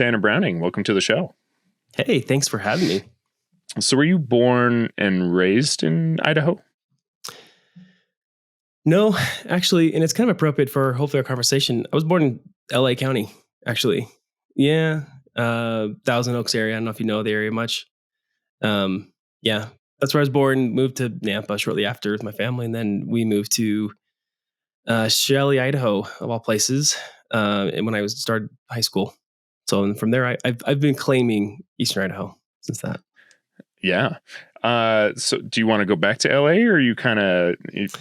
Tanner Browning, welcome to the show. Hey, thanks for having me. So were you born and raised in Idaho? No, actually, and it's kind of appropriate for hopefully our conversation. I was born in LA County, actually. Yeah, Thousand Oaks area. I don't know if you know the area much. Yeah, that's where I was born. Moved to Nampa shortly after with my family, and then we moved to Shelley, Idaho, of all places. And when I was started high school, so from there, I've been claiming Eastern Idaho since that. Yeah. So do you want to go back to LA, or are you kind of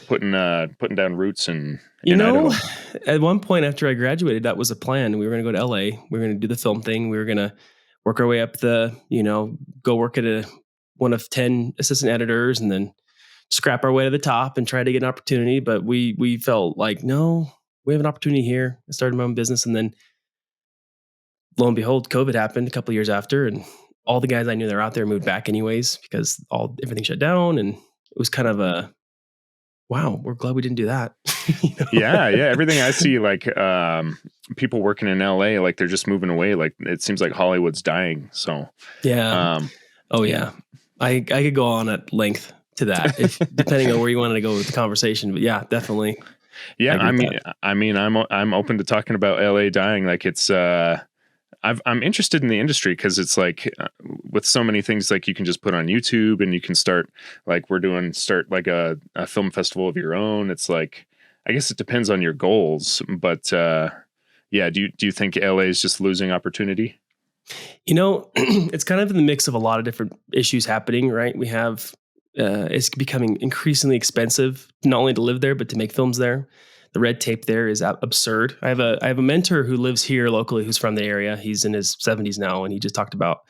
putting down roots in Idaho? At one point after I graduated, that was a plan. We were going to go to LA. We were going to do the film thing. We were going to work our way up go work at one of 10 assistant editors and then scrap our way to the top and try to get an opportunity. But we felt like, no, we have an opportunity here. I started my own business, and then lo and behold, COVID happened a couple of years after, and all the guys I knew that were out there moved back anyways because everything shut down, and it was kind of a wow. We're glad we didn't do that. Yeah. Everything I see, like people working in LA, like they're just moving away. Like it seems like Hollywood's dying. So yeah. Yeah. I could go on at length to that, depending on where you wanted to go with the conversation. But yeah, definitely. Yeah, I'm open to talking about LA dying. Like it's I'm interested in the industry because it's like with so many things, like you can just put on YouTube and you can start like start like a film festival of your own. It's like, I guess it depends on your goals, but yeah. Do you think LA is just losing opportunity? It's kind of in the mix of a lot of different issues happening, right? We have, it's becoming increasingly expensive, not only to live there, but to make films there. The red tape there is absurd. I have a mentor who lives here locally who's from the area. He's in his 70s now, and he just talked about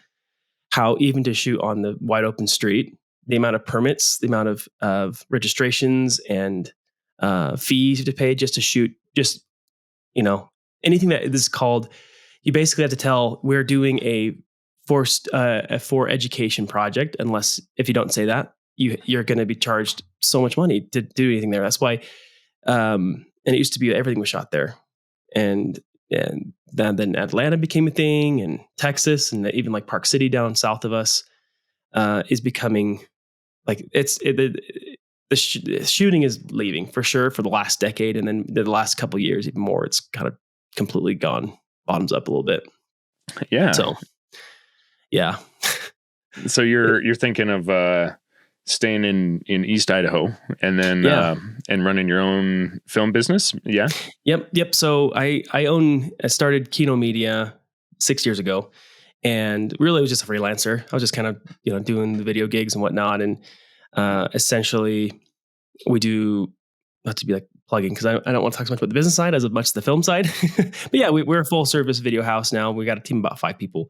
how even to shoot on the wide open street, the amount of permits, the amount of registrations and fees to pay just to shoot, anything that is called, you basically have to tell we're doing a for education project, unless if you don't say that, you're going to be charged so much money to do anything there. That's why. And it used to be everything was shot there, and then Atlanta became a thing, and Texas, and even like Park City down south of us is becoming like the shooting is leaving for sure for the last decade, and then the last couple of years even more. It's kind of completely gone bottoms up a little bit. Yeah. So yeah. So you're thinking of staying in East Idaho and then and running your own film business. Yeah. Yep. So I started Kino Media 6 years ago, and really it was just a freelancer. I was just kind of, doing the video gigs and whatnot. And essentially we do, not to be like plugging, because I don't want to talk so much about the business side as much as the film side, but yeah, we're a full service video house now. We got a team of about 5 people.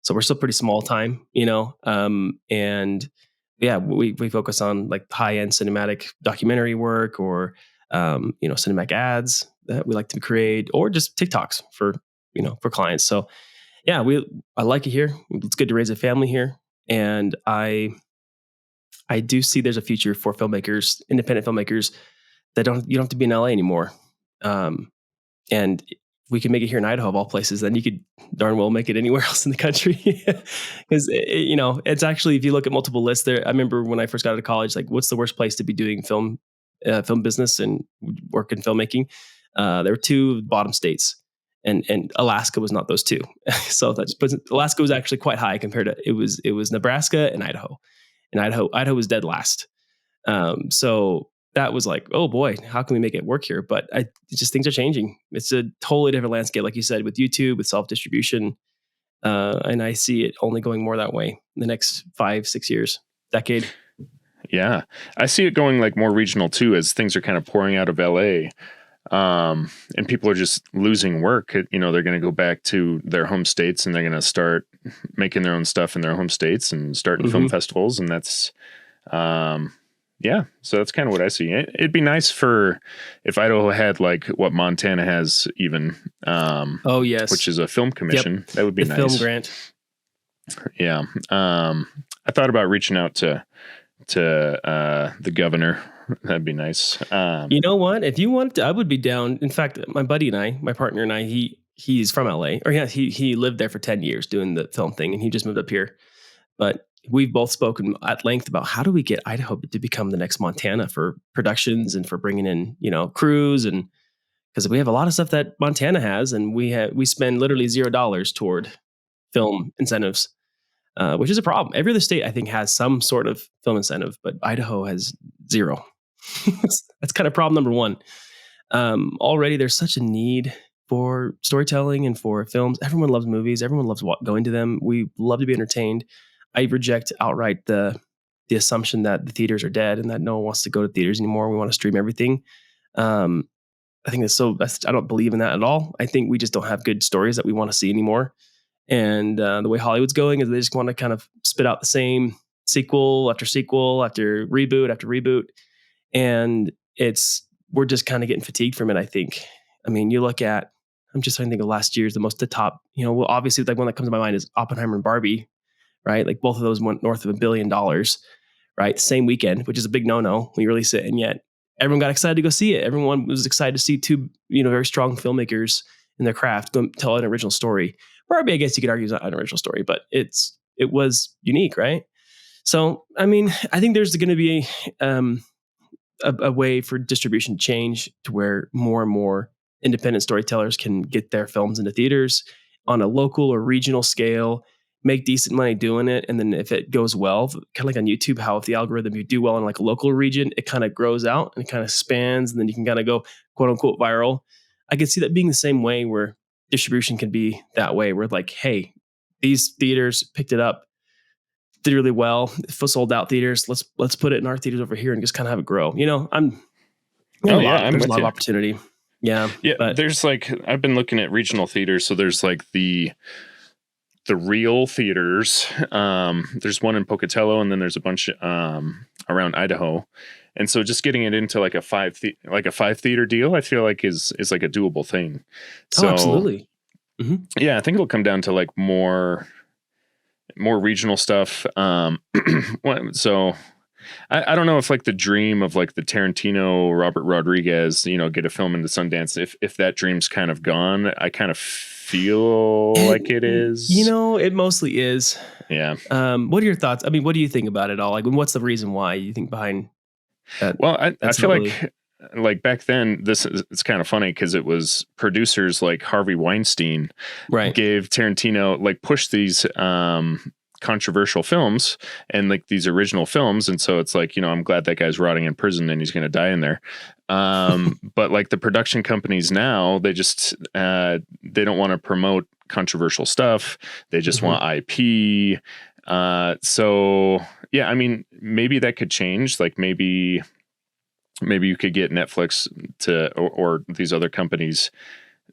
So we're still pretty small time, and yeah, we focus on like high end cinematic documentary work, or cinematic ads that we like to create, or just TikToks for clients. So yeah, I like it here. It's good to raise a family here, and I do see there's a future for filmmakers, independent filmmakers, that you don't have to be in LA anymore, and we can make it here in Idaho of all places, then you could darn well make it anywhere else in the country. Because, it's actually, if you look at multiple lists there, I remember when I first got out of college, like what's the worst place to be doing film business and work in filmmaking? There were 2 bottom states, and Alaska was not those 2. So Alaska was actually quite high compared to, it was Nebraska and Idaho. And Idaho was dead last. So that was like, oh boy, how can we make it work here? But things are changing. It's a totally different landscape, like you said, with YouTube, with self-distribution. And I see it only going more that way in the next 5-6 years, decade. Yeah. I see it going like more regional too, as things are kind of pouring out of LA. And people are just losing work. They're going to go back to their home states, and they're going to start making their own stuff in their home states and starting film festivals. And that's, yeah, so that's kind of what I see. It'd be nice if Idaho had like what Montana has, even. Oh yes, which is a film commission. Yep. That would be nice. Film grant. Yeah. I thought about reaching out to the governor. That'd be nice. You know what? If you want, I would be down. In fact, my buddy and I, my partner and I, he's from LA, or yeah, he lived there for 10 years doing the film thing, and he just moved up here. But we've both spoken at length about how do we get Idaho to become the next Montana for productions and for bringing in, crews, and because we have a lot of stuff that Montana has, and we spend literally $0 toward film incentives, which is a problem. Every other state, I think, has some sort of film incentive, but Idaho has zero. That's kind of problem number one. Already, there's such a need for storytelling and for films. Everyone loves movies. Everyone loves going to them. We love to be entertained. I reject outright the assumption that the theaters are dead and that no one wants to go to theaters anymore. We want to stream everything. I think I don't believe in that at all. I think we just don't have good stories that we want to see anymore. And the way Hollywood's going is they just want to kind of spit out the same sequel after reboot after reboot. And we're just kind of getting fatigued from it, I think. I mean, I'm just trying to think of last year's the top, well, obviously like one that comes to my mind is Oppenheimer and Barbie, right? Like both of those went north of $1 billion, right? Same weekend, which is a big no-no when you release it. And yet everyone got excited to go see it. Everyone was excited to see two, very strong filmmakers in their craft go tell an original story. Barbie, I guess you could argue is not an original story, but it was unique, right? So, I mean, I think there's going to be a way for distribution change to where more and more independent storytellers can get their films into theaters on a local or regional scale, make decent money doing it. And then if it goes well, kind of like on YouTube, how if the algorithm, you do well in like a local region, it kind of grows out and it kind of spans, and then you can kind of go quote unquote viral. I could see that being the same way where distribution can be that way, where like, hey, these theaters picked it up, did really well, sold out theaters. Let's put it in our theaters over here and just kind of have it grow. There's a lot of opportunity. Yeah. Yeah. But there's like, I've been looking at regional theaters. So there's like the real theaters. There's one in Pocatello, and then there's a bunch around Idaho. And so just getting it into like a five theater deal, I feel like is like a doable thing. So absolutely. Mm-hmm. Yeah, I think it'll come down to like more regional stuff. So I don't know if like the dream of like the Tarantino, Robert Rodriguez, get a film into Sundance, if that dream's kind of gone. I kind of feel like it is. It mostly is. Yeah. What are your thoughts? I mean, what do you think about it all? Like, what's the reason why you think behind that? Well, I feel like back then, it's kind of funny because it was producers like Harvey Weinstein gave Tarantino, like, pushed these controversial films and like these original films. And so it's like, I'm glad that guy's rotting in prison and he's going to die in there. But like the production companies now, they just, they don't want to promote controversial stuff. They just want IP. So yeah, I mean, maybe that could change. Like maybe you could get Netflix or these other companies,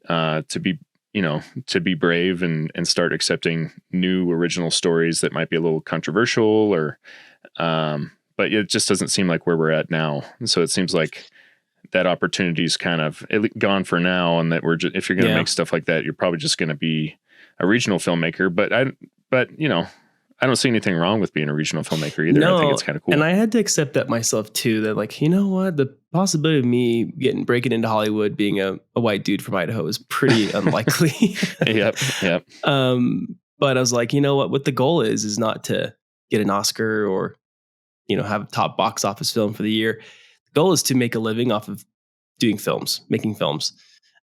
to be brave and start accepting new original stories that might be a little controversial or, but it just doesn't seem like where we're at now. And so it seems like that opportunity is kind of gone for now. And that if you're going to make stuff like that, you're probably just going to be a regional filmmaker. But I don't see anything wrong with being a regional filmmaker either. No, I think it's kind of cool. And I had to accept that myself too, that like, you know what, the possibility of me breaking into Hollywood being a white dude from Idaho is pretty unlikely. Yep. But I was like, you know what the goal is not to get an Oscar or, have a top box office film for the year. The goal is to make a living off of making films.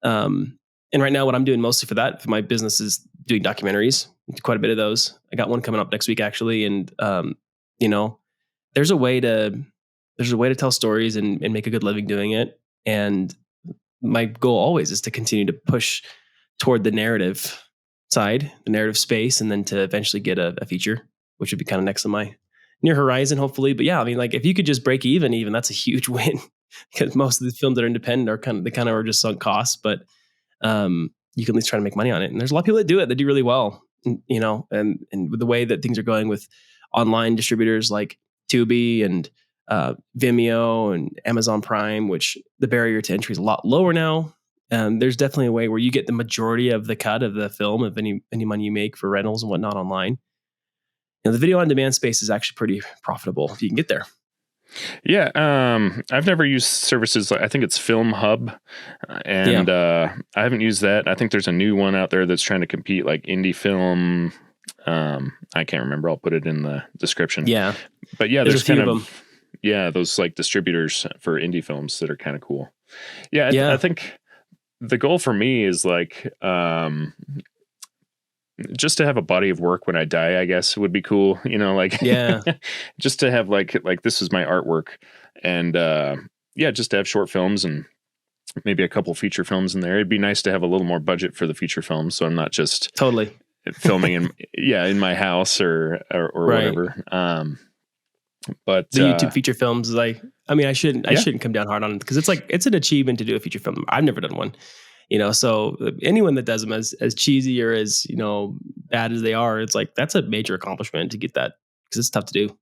And right now what I'm doing mostly for my business is doing documentaries, quite a bit of those. I got one coming up next week actually. And, there's a way to tell stories and make a good living doing it. And my goal always is to continue to push toward the narrative side, the narrative space, and then to eventually get a feature, which would be kind of next on my near horizon, hopefully. But yeah, I mean, like if you could just break even, that's a huge win because most of the films that are independent are just sunk costs, but you can at least try to make money on it. And there's a lot of people that do it, that do really well, and with the way that things are going with online distributors like Tubi and Vimeo and Amazon Prime, which the barrier to entry is a lot lower now. There's definitely a way where you get the majority of the cut of the film, of any money you make for rentals and whatnot online. The video on demand space is actually pretty profitable if you can get there. Yeah, I've never used services like I think it's Film Hub, Yeah. and I haven't used that. I think there's a new one out there that's trying to compete, like Indie Film. I can't remember. I'll put it in the description. Yeah. But yeah, There's a there's kind few of them. of those like distributors for indie films that are kind of cool. Yeah, I Yeah. think the goal for me is like just to have a body of work when I die, I guess would be cool. Like Yeah. just to have like this is my artwork, and yeah, just to have short films and maybe a couple feature films in there. It'd be nice to have a little more budget for the feature films, so I'm not just Totally. filming in my house or Right. whatever. But The YouTube feature films, like, I mean, I shouldn't come down hard on it because it's an achievement to do a feature film. I've never done one, so anyone that does them, as cheesy or as, bad as they are, it's like, that's a major accomplishment to get that, because it's tough to do.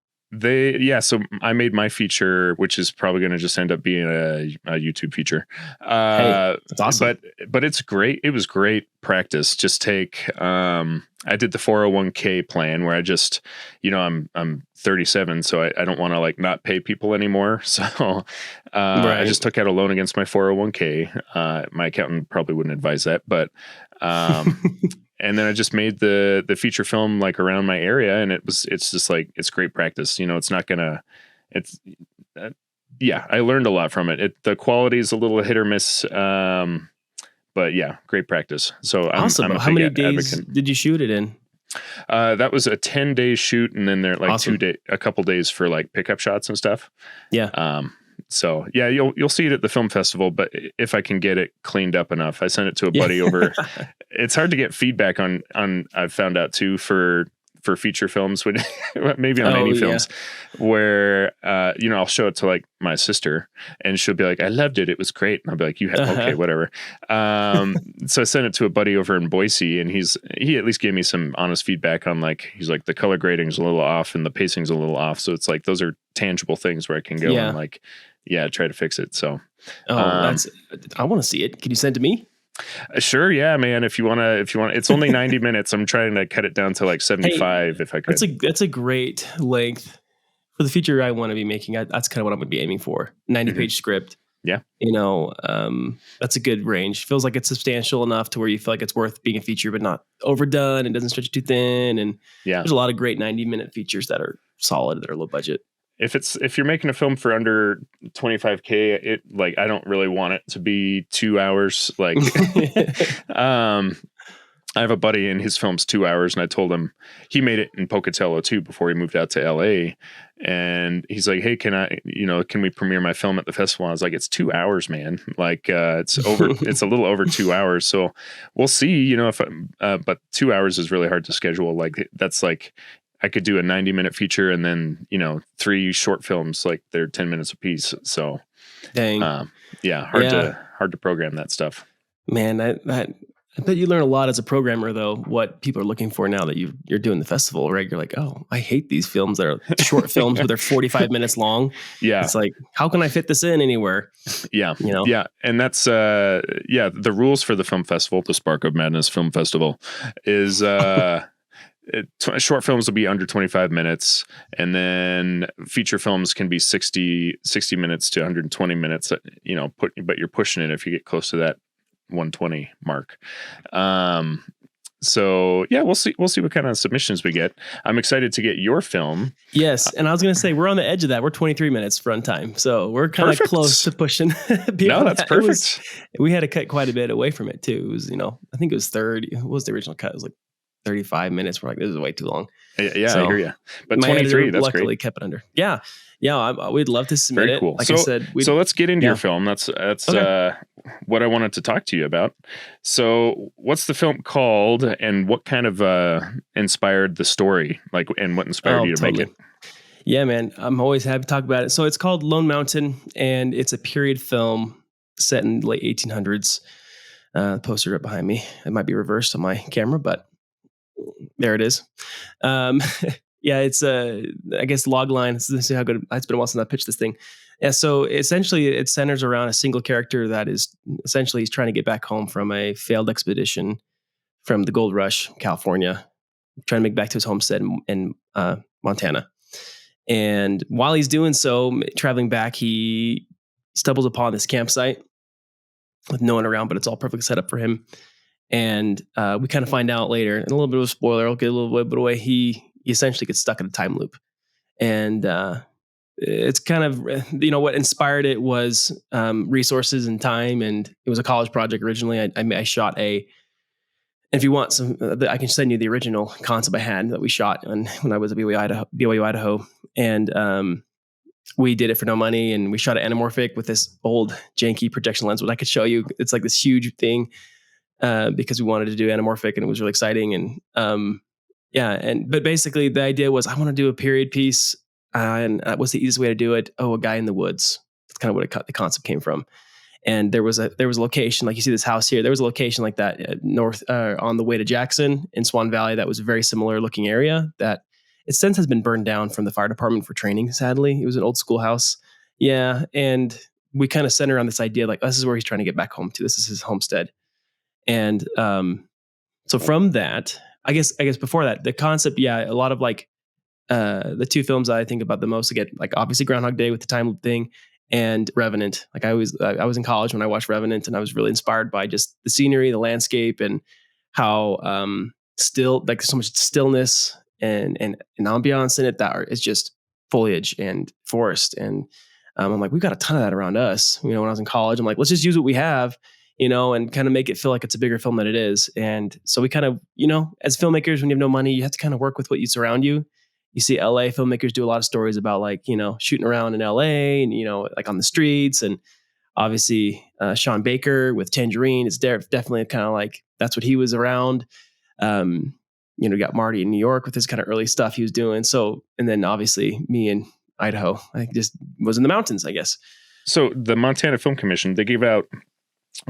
So I made my feature, which is probably going to just end up being a YouTube feature. Hey, that's awesome. But it's great. It was great practice. Just take, I did the 401k plan where I just, I'm 37, so I don't want to like not pay people anymore. So, I Right. just took out a loan against my 401k. My accountant probably wouldn't advise that, but, and then I just made the feature film like around my area, and it's just like, it's great practice. It's not gonna, it's, yeah, I learned a lot from it. The quality is a little hit or miss. But yeah, great practice. So Awesome. I'm a How big many days advocate. did you shoot it in? That was a 10-day shoot, and then there like Awesome. a couple days for like pickup shots and stuff. Yeah. So yeah, you'll see it at the film festival, but if I can get it cleaned up enough, I sent it to a buddy over. It's hard to get feedback on I've found out too for feature films, when maybe on any films, where I'll show it to like my sister, and she'll be like, "I loved it. It was great." And I'll be like, okay, whatever." So I sent it to a buddy over in Boise, and he at least gave me some honest feedback on like, he's like, the color grading's a little off and the pacing's a little off. So it's like, those are tangible things where I can go and like, try to fix it. So, I want to see it. Can you send it to me? Sure. Yeah, man. If you want, it's only 90 minutes. I'm trying to cut it down to like 75 if I could. That's a great length for the feature I want to be making. That's kind of what I'm going to be aiming for. 90-page script. Yeah. That's a good range. Feels like it's substantial enough to where you feel like it's worth being a feature, but not overdone and doesn't stretch too thin. And there's a lot of great 90-minute features that are solid, that are low budget. If you're making a film for under 25K, it like, I don't really want it to be 2 hours. Like, I have a buddy and his film's 2 hours, and I told him he made it in Pocatello too before he moved out to LA. And he's like, "Hey, can we premiere my film at the festival?" I was like, "It's 2 hours, man. Like, it's a little over 2 hours. So we'll see, but 2 hours is really hard to schedule. Like, that's like, I could do a 90-minute feature and then, 3 short films, like they're 10 minutes a piece. So, dang. Hard to program that stuff. Man, I bet you learn a lot as a programmer, though, what people are looking for now that you're doing the festival, right? You're like, oh, I hate these films that are short films, but they're 45 minutes long. Yeah. It's like, how can I fit this in anywhere? Yeah. Yeah. And that's, the rules for the film festival, the Spark of Madness Film Festival, is, short films will be under 25 minutes, and then feature films can be 60 minutes to 120 minutes, but you're pushing it if you get close to that 120 mark. So yeah, we'll see what kind of submissions we get. I'm excited to get your film. Yes. And I was going to say, we're on the edge of that. We're 23 minutes runtime. So we're kind of close to pushing. No, that's perfect. We had to cut quite a bit away from it too. It was, I think it was 30. What was the original cut? It was like 35 minutes. We're like, this is way too long. Yeah, so I hear you. But 23, that's luckily great. kept it under. Yeah. We'd love to submit Very cool. it. Like I said, so let's get into your film. That's okay. What I wanted to talk to you about. So what's the film called, and what kind of inspired the story? Like, and what inspired you to make it? Yeah, man. I'm always happy to talk about it. So it's called Lone Mountain, and it's a period film set in the late 1800s. The poster up behind me. It might be reversed on my camera, but there it is. Yeah, it's I guess log line. Let's see how good. It's been a while since I pitched this thing. Yeah, so essentially it centers around a single character that is essentially he's trying to get back home from a failed expedition from the Gold Rush, California, trying to make back to his homestead in Montana. And while he's doing so, traveling back, he stumbles upon this campsite with no one around, but it's all perfectly set up for him. And we kind of find out later, and a little bit of a spoiler, I'll get a little bit away. He essentially gets stuck in a time loop. And it's kind of, what inspired it was resources and time. And it was a college project originally. I shot if you want some, I can send you the original concept I had that we shot when I was at BYU, Idaho. And we did it for no money, and we shot it anamorphic with this old janky projection lens, which I could show you. It's like this huge thing because we wanted to do anamorphic, and it was really exciting. And but basically the idea was I want to do a period piece, and what's the easiest way to do it? Oh, a guy in the woods. That's kind of what the concept came from. And there was a location, like you see this house here. There was a location like that north on the way to Jackson in Swan Valley that was a very similar looking area that it since has been burned down from the fire department for training. Sadly, it was an old schoolhouse. Yeah, and we kind of center on this idea like this is where he's trying to get back home to. This is his homestead, and so from that, I guess before that, the concept, a lot of like the two films I think about the most again, like obviously Groundhog Day with the time loop thing, and Revenant. Like I was in college when I watched Revenant, and I was really inspired by just the scenery, the landscape, and how still, like so much stillness and ambiance in it that is just foliage and forest. And I'm like, we've got a ton of that around us. When I was in college, I'm like, let's just use what we have, and kind of make it feel like it's a bigger film than it is. And so we kind of, as filmmakers, when you have no money, you have to kind of work with what you surround you. You see LA filmmakers do a lot of stories about like, shooting around in LA and, like on the streets. And obviously Sean Baker with Tangerine is definitely kind of like, that's what he was around. You got Marty in New York with his kind of early stuff he was doing. So, and then obviously me in Idaho, I just was in the mountains, I guess. So the Montana Film Commission, they give out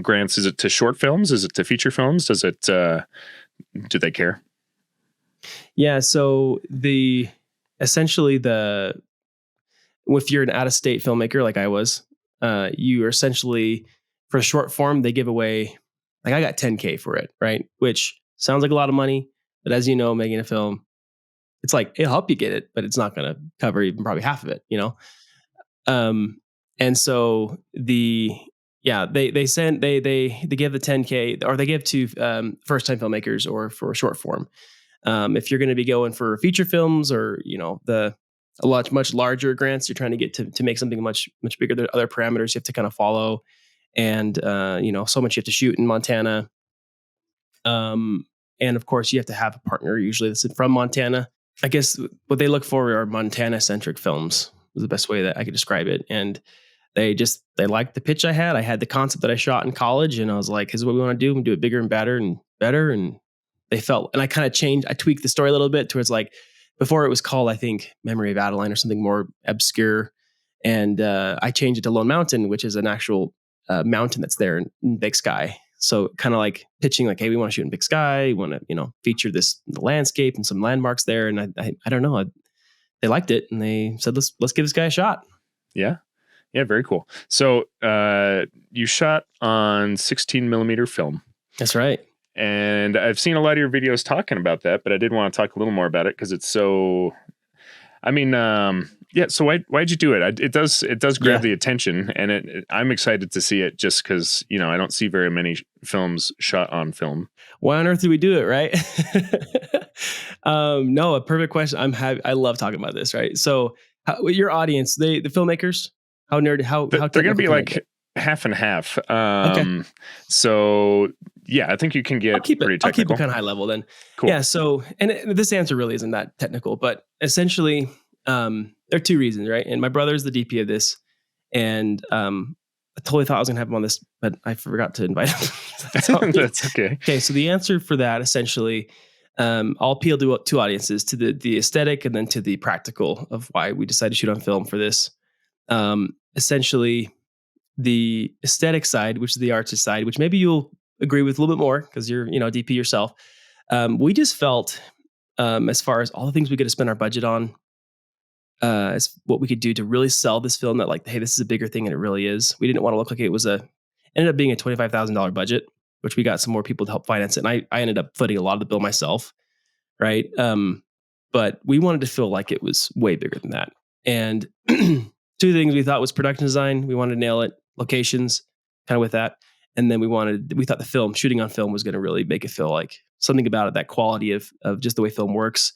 grants. Is it to short films? Is it to feature films? Does it, do they care? Yeah. So essentially if you're an out-of-state filmmaker like I was, you are essentially, for a short form, they give away, like I got $10K for it, right? Which sounds like a lot of money, but as you know, making a film, it's like, it'll help you get it, but it's not going to cover even probably half of it, And so they give the $10K, or they give to first-time filmmakers or for short form. If you're going to be going for feature films or, much larger grants, you're trying to get to make something much, much bigger. There are other parameters you have to kind of follow. And, so much you have to shoot in Montana. And of course you have to have a partner usually that's from Montana. I guess what they look for are Montana centric films is the best way that I could describe it. And they liked the pitch I had. I had the concept that I shot in college, and I was like, this is what we want to do. We do it bigger and better and better. And they felt, and I kind of I tweaked the story a little bit towards like, before it was called, I think, Memory of Adeline or something more obscure. And I changed it to Lone Mountain, which is an actual mountain that's there in Big Sky. So kind of like pitching like, hey, we want to shoot in Big Sky. We want to, feature the landscape and some landmarks there. And I don't know. They liked it, and they said, let's give this guy a shot. Yeah. Yeah. Very cool. So you shot on 16 millimeter film. That's right. And I've seen a lot of your videos talking about that, but I did want to talk a little more about it because it's so, so why'd you do it? It does grab the attention, and I'm excited to see it just because, I don't see very many films shot on film. Why on earth do we do it? Right. No, a perfect question. I love talking about this. Right. So your audience, the filmmakers, how they're going to be like half and half. Okay. So yeah, I think you can get pretty technical. I'll keep it kind of high level then. Cool. Yeah. So, this answer really isn't that technical, but essentially, there are two reasons, right? And my brother's the DP of this, and I totally thought I was gonna have him on this, but I forgot to invite him. That's okay. Okay. So the answer for that, essentially, I'll appeal to two audiences: to the aesthetic, and then to the practical of why we decided to shoot on film for this. Essentially, the aesthetic side, which is the artist side, which maybe you'll agree with a little bit more because you're, DP yourself. We just felt, as far as all the things we could have spent our budget on, as what we could do to really sell this film, that like, hey, this is a bigger thing, and it really is. We didn't want to look like it was ended up being a $25,000 budget, which we got some more people to help finance it. And I ended up footing a lot of the bill myself. Right. But we wanted to feel like it was way bigger than that. And two things we thought was production design. We wanted to nail it, locations, kind of with that. And then we thought the shooting on film was going to really make it feel like something about it, that quality of just the way film works.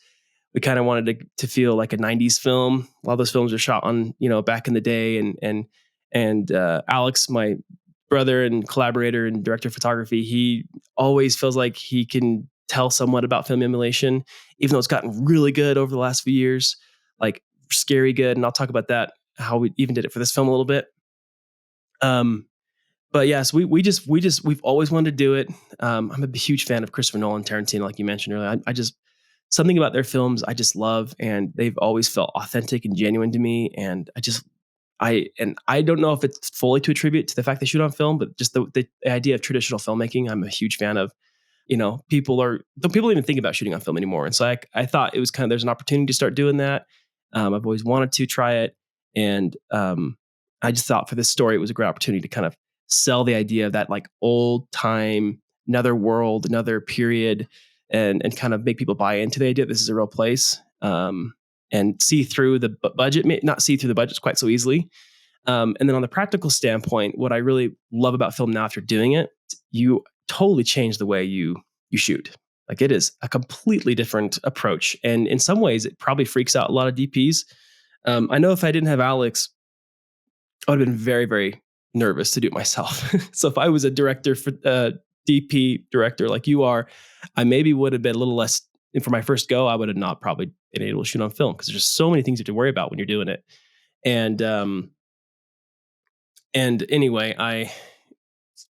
We kind of wanted to feel like a 90s film. A lot of those films are shot on, back in the day. And Alex, my brother and collaborator and director of photography, he always feels like he can tell somewhat about film emulation, even though it's gotten really good over the last few years, like scary good. And I'll talk about that, how we even did it for this film a little bit. But yes, we've always wanted to do it. I'm a huge fan of Christopher Nolan, Tarantino, like you mentioned earlier. I just something about their films I just love, and they've always felt authentic and genuine to me. And I don't know if it's fully to attribute to the fact they shoot on film, but just the idea of traditional filmmaking, I'm a huge fan of. People don't even think about shooting on film anymore. And so I thought it was there's an opportunity to start doing that. I've always wanted to try it. And I just thought for this story, it was a great opportunity to kind of sell the idea of that like old time, another world, another period, and kind of make people buy into the idea that this is a real place, and see through the budget, not see through the budgets quite so easily. And then on the practical standpoint, what I really love about film now after doing it, you totally change the way you shoot. Like it is a completely different approach. And in some ways, it probably freaks out a lot of DPs. I know if I didn't have Alex, I would have been very, very nervous to do it myself. So if I was a director, DP director like you are, I maybe would have been a little less. And for my first go, I would have not probably been able to shoot on film because there's just so many things you have to worry about when you're doing it. And anyway,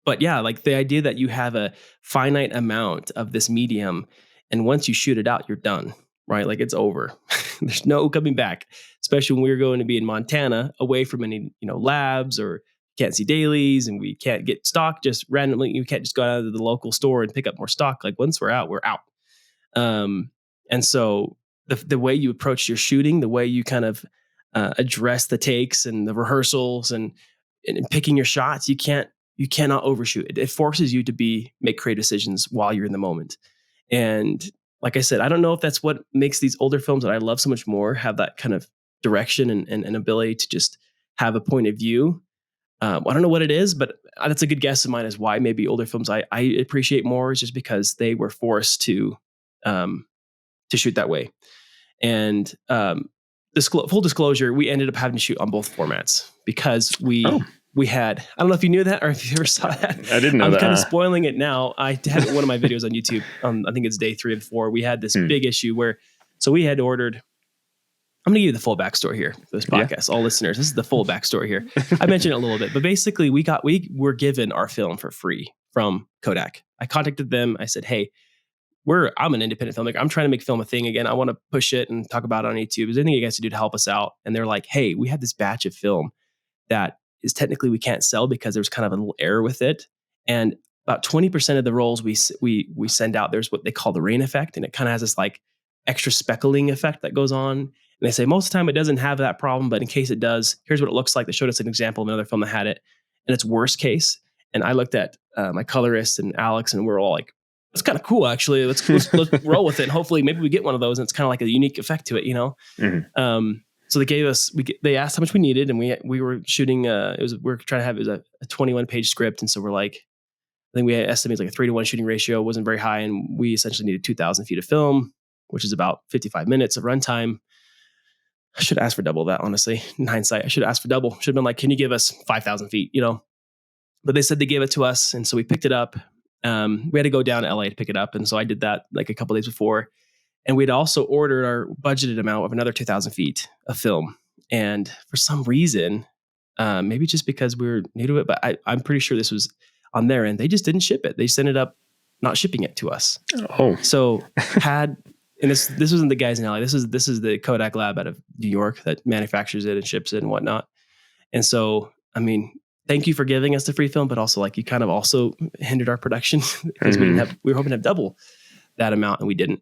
but yeah, like the idea that you have a finite amount of this medium, and once you shoot it out, you're done, right? Like it's over. There's no coming back, especially when we were going to be in Montana, away from any, labs, or can't see dailies, and we can't get stock just randomly. You can't just go out to the local store and pick up more stock. Like once we're out, we're out. And so the way you approach your shooting, the way you kind of address the takes and the rehearsals and picking your shots, you cannot overshoot it. It forces you to make creative decisions while you're in the moment. And like I said, I don't know if that's what makes these older films that I love so much more have that kind of direction and ability to just have a point of view. I don't know what it is, but that's a good guess of mine as why maybe older films I appreciate more is just because they were forced to shoot that way. And full disclosure, we ended up having to shoot on both formats because we had, I don't know if you knew that or if you ever saw that. I didn't know I'm that. kind of spoiling it now. I had one of my videos on YouTube. I think it's day 3 and 4. We had this big issue so we had ordered, I'm going to give you the full backstory here for this podcast. All listeners, this is the full backstory here. I mentioned it a little bit, but basically we were given our film for free from Kodak. I contacted them. I said, hey, I'm an independent filmmaker. I'm trying to make film a thing again. I want to push it and talk about it on YouTube. Is there anything you guys can do to help us out? And they're like, hey, we have this batch of film that is technically we can't sell because there's kind of a little error with it. And about 20% of the rolls we send out, there's what they call the rain effect. And it kind of has this like extra speckling effect that goes on. And they say most of the time it doesn't have that problem, but in case it does, here's what it looks like. They showed us an example of another film that had it, and it's worst case. And I looked at my colorist and Alex, and we're all like, it's kind of cool, actually. Let's roll with it. And hopefully maybe we get one of those and it's kind of like a unique effect to it, Mm-hmm. So they gave us, they asked how much we needed, and we were shooting, we're trying to have, it was a 21-page script. And so we're like, I think we estimated like a 3-to-1 shooting ratio. It wasn't very high. And we essentially needed 2,000 feet of film, which is about 55 minutes of runtime. I should ask for double that, honestly. In hindsight, I should have asked for double. Should have been like, can you give us 5,000 feet, But they said they gave it to us. And so we picked it up. We had to go down to LA to pick it up. And so I did that like a couple of days before. And we'd also ordered our budgeted amount of another 2,000 feet of film. And for some reason, maybe just because we were new to it, but I'm pretty sure this was on their end. They just didn't ship it. They just ended up not shipping it to us. Oh. So and this wasn't the guys in LA. This is the Kodak lab out of New York that manufactures it and ships it and whatnot. And so, I mean, thank you for giving us the free film, but also like you kind of also hindered our production because we were hoping to have double that amount and we didn't.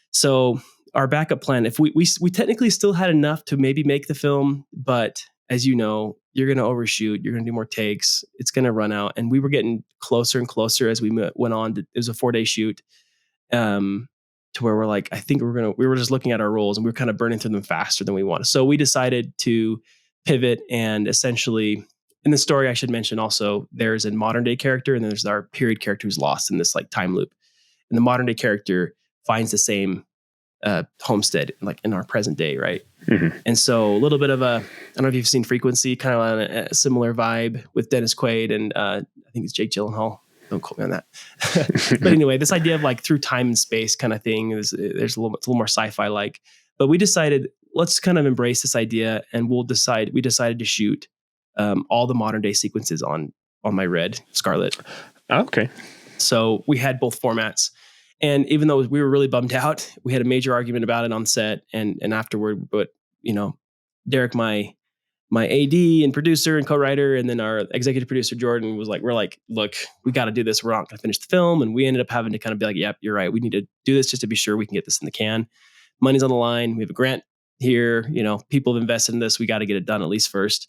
So our backup plan, if we technically still had enough to maybe make the film, but as you know, you're going to overshoot, you're going to do more takes, it's going to run out. And we were getting closer and closer as we went on. It was a 4-day shoot to to where we're like, I think we were just looking at our roles and we were kind of burning through them faster than we wanted. So we decided to pivot, and essentially in the story, I should mention also, there's a modern day character and then there's our period character who's lost in this like time loop. And the modern day character finds the same homestead like in our present day, right? Mm-hmm. And so a little bit of I don't know if you've seen Frequency, kind of on a similar vibe with Dennis Quaid and I think it's Jake Gyllenhaal. Don't quote me on that. But anyway, this idea of like through time and space kind of thing is it's a little more sci-fi like. But we decided let's kind of embrace this idea, and we decided to shoot all the modern day sequences on my Red Scarlet. Okay. So we had both formats. And even though we were really bummed out, we had a major argument about it on set and afterward. But, Derek, my AD and producer and co-writer, and then our executive producer, Jordan, we're like, look, we got to do this. We're not going to finish the film. And we ended up having to kind of be like, yep, you're right. We need to do this just to be sure we can get this in the can. Money's on the line. We have a grant here. People have invested in this. We got to get it done at least first.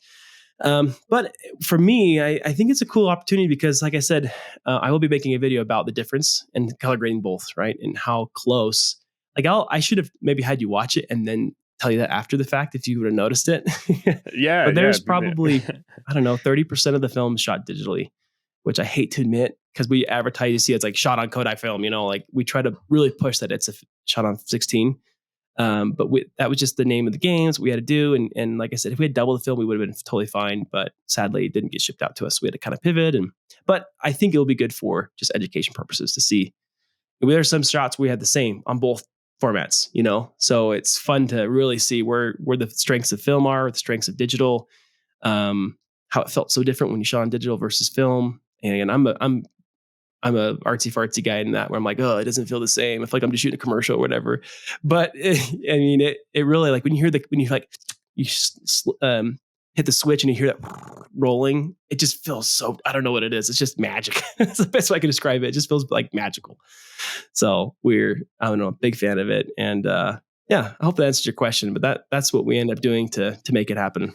But for me, I think it's a cool opportunity because, like I said, I will be making a video about the difference and color grading both, right? And how close. Like I should have maybe had you watch it and then tell you that after the fact if you would have noticed it. Yeah. But there's probably, I don't know, 30% of the film shot digitally, which I hate to admit because we advertise, you see it's like shot on Kodak film, like we try to really push that it's a shot on 16. But that was just the name of the games we had to do. And like I said, if we had double the film, we would have been totally fine. But sadly, it didn't get shipped out to us. So we had to kind of pivot. But I think it'll be good for just education purposes to see. There are some shots we had the same on both formats, So it's fun to really see where the strengths of film are, the strengths of digital, how it felt so different when you shot on digital versus film. And I'm a artsy fartsy guy in that where I'm like, oh, it doesn't feel the same. I feel like I'm just shooting a commercial or whatever. But it really like when you hit the switch and you hear that rolling, it just feels so, I don't know what it is. It's just magic. That's the best way I can describe it. It just feels like magical. So I don't know, a big fan of it. And yeah, I hope that answers your question, but that's what we end up doing to make it happen.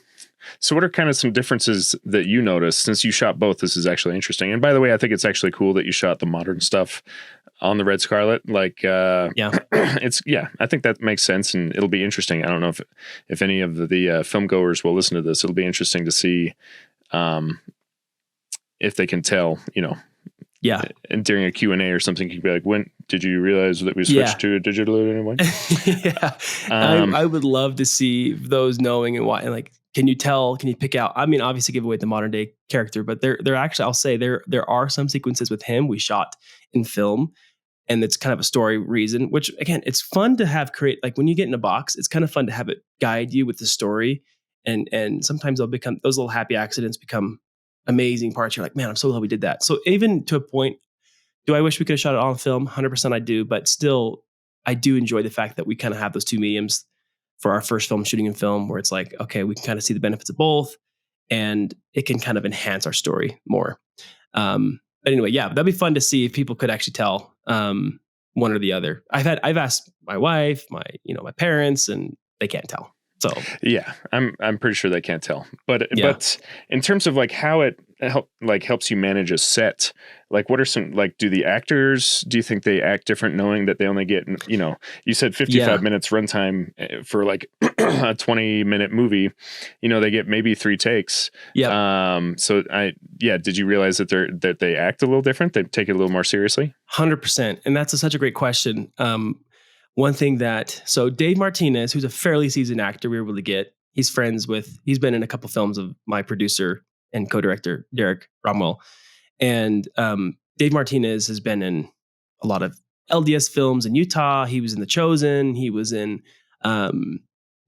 So what are kind of some differences that you noticed since you shot both? This is actually interesting. And by the way, I think it's actually cool that you shot the modern stuff on the Red Scarlet. Like, yeah, I think that makes sense and it'll be interesting. I don't know if any of the film goers will listen to this. It'll be interesting to see if they can tell, yeah. And during a Q&A or something, you could be like, when did you realize that we switched to digital anyway? Yeah. I would love to see those knowing and why, and like, can you pick out, I mean, obviously give away the modern day character, but there actually, I'll say there are some sequences with him we shot in film, and it's kind of a story reason, which again, it's fun to have like when you get in a box, it's kind of fun to have it guide you with the story. And sometimes they'll become, those little happy accidents become amazing parts. You're like, man, I'm so glad we did that. So even to a point, do I wish we could have shot it on film? 100% I do, but still I do enjoy the fact that we kind of have those two mediums for our first film shooting in film, where it's like, okay, we can kind of see the benefits of both and it can kind of enhance our story more. But anyway, yeah, that'd be fun to see if people could actually tell one or the other. I've asked my wife, my parents, and they can't tell. So yeah, I'm pretty sure they can't tell. But in terms of like how it helps you manage a set, like what are some, like, do the actors, do you think they act different knowing that they only get, you said 55 minutes runtime for like a 20-minute movie, they get maybe 3 takes. Yeah. Did you realize that they act a little different? They take it a little more seriously? 100%. And that's such a great question. One thing so Dave Martinez, who's a fairly seasoned actor, we were able to get, he's been in a couple films of my producer and co-director, Derek Romwell. And Dave Martinez has been in a lot of LDS films in Utah. He was in The Chosen. He was in, a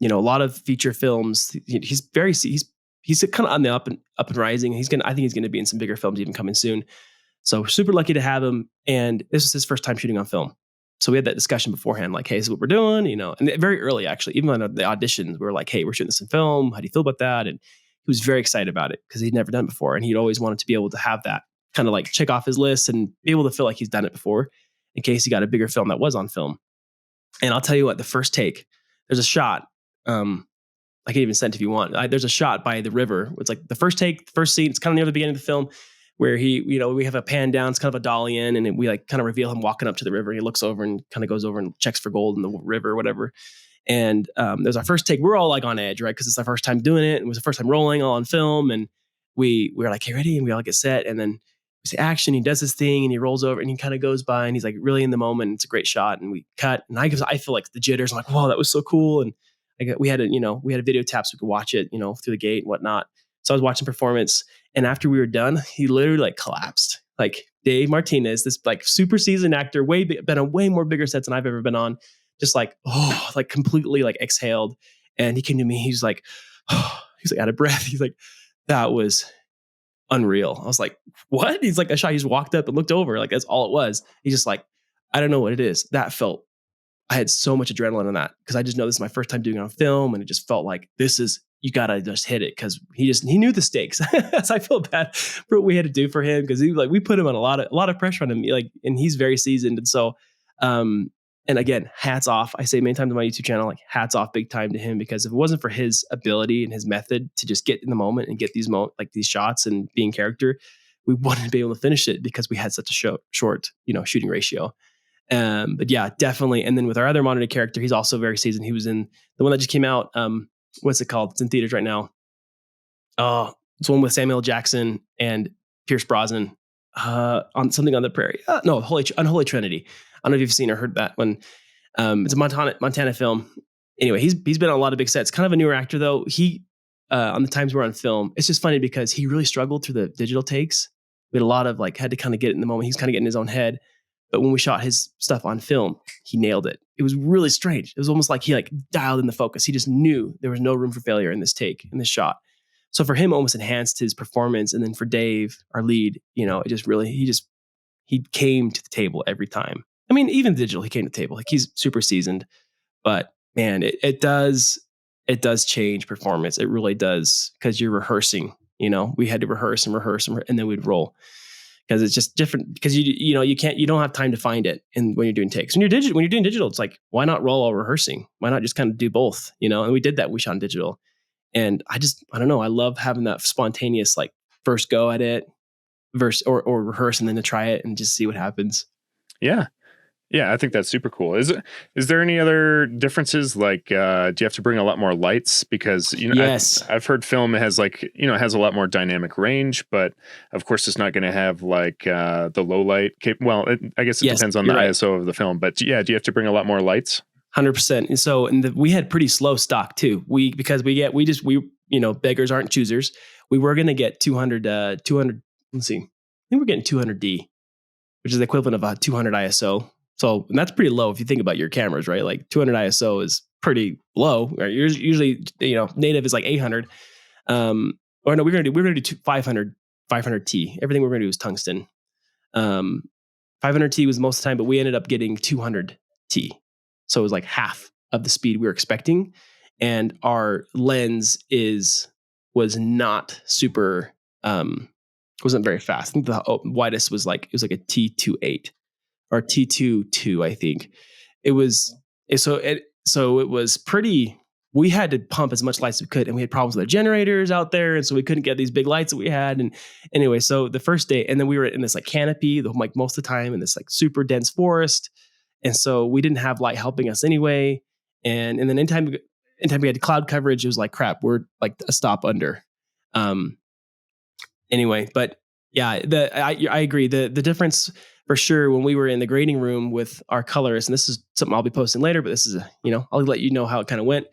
lot of feature films. He's kind of on the up and rising. I think he's going to be in some bigger films even coming soon. So we're super lucky to have him. And this was his first time shooting on film. So we had that discussion beforehand, like, hey, this is what we're doing, and very early, actually, even on the auditions, we were like, hey, we're shooting this in film. How do you feel about that? And he was very excited about it because he'd never done it before. And he'd always wanted to be able to have that kind of like check off his list and be able to feel like he's done it before in case he got a bigger film that was on film. And I'll tell you what, the first take, there's a shot. I can even send it if you want. There's a shot by the river. It's like the first take, the first scene. It's kind of near the beginning of the film. where we have a pan down, it's kind of a dolly in, and we like kind of reveal him walking up to the river. He looks over and kind of goes over and checks for gold in the river or whatever. And it was our first take. We're all like on edge, right? Because it's our first time doing it. It was the first time rolling all on film. And we were like, hey, ready? And we all get set. And then we say action. He does his thing and he rolls over and he kind of goes by and he's like really in the moment. It's a great shot. And we cut. And I feel like the jitters. I'm like, wow, that was so cool. And we had a video tap so we could watch it, through the gate and whatnot. So I was watching performance. And after we were done, he literally like collapsed. Like Dave Martinez, this like super seasoned actor, been on way more bigger sets than I've ever been on. Just like, like completely like exhaled. And he came to me, he's like out of breath. He's like, that was unreal. I was like, what? He's like, he just walked up and looked over. Like, that's all it was. He's just like, I don't know what it is. I had so much adrenaline on that because I just know this is my first time doing it on film. And it just felt like you got to just hit it. Cause he knew the stakes. So I feel bad for what we had to do for him. Cause we put him on a lot of pressure on him. Like, and he's very seasoned. And so, and again, hats off. I say many times on my YouTube channel, like hats off big time to him, because if it wasn't for his ability and his method to just get in the moment and get these shots and being character, we wouldn't be able to finish it because we had such a short, shooting ratio. But yeah, definitely. And then with our other modern day character, he's also very seasoned. He was in the one that just came out. What's it called? It's in theaters right now. It's one with Samuel Jackson and Pierce Brosnan, on something on the prairie. No, Unholy Trinity. I don't know if you've seen or heard that one. It's a Montana film. Anyway, he's been on a lot of big sets. Kind of a newer actor though. He on the times we're on film, it's just funny because he really struggled through the digital takes. We had a lot of had to kind of get it in the moment. He's kind of getting in his own head. But when we shot his stuff on film, he nailed it. It was really strange. It was almost like he dialed in the focus. He just knew there was no room for failure in this take, in this shot. So for him, it almost enhanced his performance. And then for Dave, our lead, it just really, he came to the table every time. I mean, even digital, he came to the table. Like, he's super seasoned, but man, it does change performance. It really does, because you're rehearsing. We had to rehearse and then we'd roll, because it's just different. Because you don't have time to find it. And when you're doing takes, when you're doing digital, it's like, why not roll while rehearsing? Why not just kind of do both? And we did that. We shot in digital, and I don't know. I love having that spontaneous first go at it, verse or rehearse and then to try it and just see what happens. Yeah. Yeah, I think that's super cool. Is there any other differences? Do you have to bring a lot more lights? Because yes. I've heard film has has a lot more dynamic range, but of course it's not going to have the low light. Well, I guess it depends on the ISO of the film. But yeah, do you have to bring a lot more lights? 100%. And so, we had pretty slow stock too. Because beggars aren't choosers. We were going to get 200. Let's see. I think we're getting 200D, which is the equivalent of a 200 ISO. So, and that's pretty low if you think about your cameras, right? Like 200 ISO is pretty low. Right? Usually, native is like 800. Or no, we're gonna do 500T. Everything we're gonna do is tungsten. 500T was most of the time, but we ended up getting 200T. So it was like half of the speed we were expecting, and our lens was not super. Wasn't very fast. I think the widest was it was like a T28. Or T22, I think. It was pretty. We had to pump as much lights as we could, and we had problems with the generators out there, and so we couldn't get these big lights that we had. And anyway, so the first day, and then we were in this canopy, most of the time in this super dense forest, and so we didn't have light helping us anyway. And then anytime we had cloud coverage, it was like crap. We're a stop under. Anyway, but yeah, I agree. The difference, for sure, when we were in the grading room with our colorists, and this is something I'll be posting later, but this is I'll let you know how it kind of went.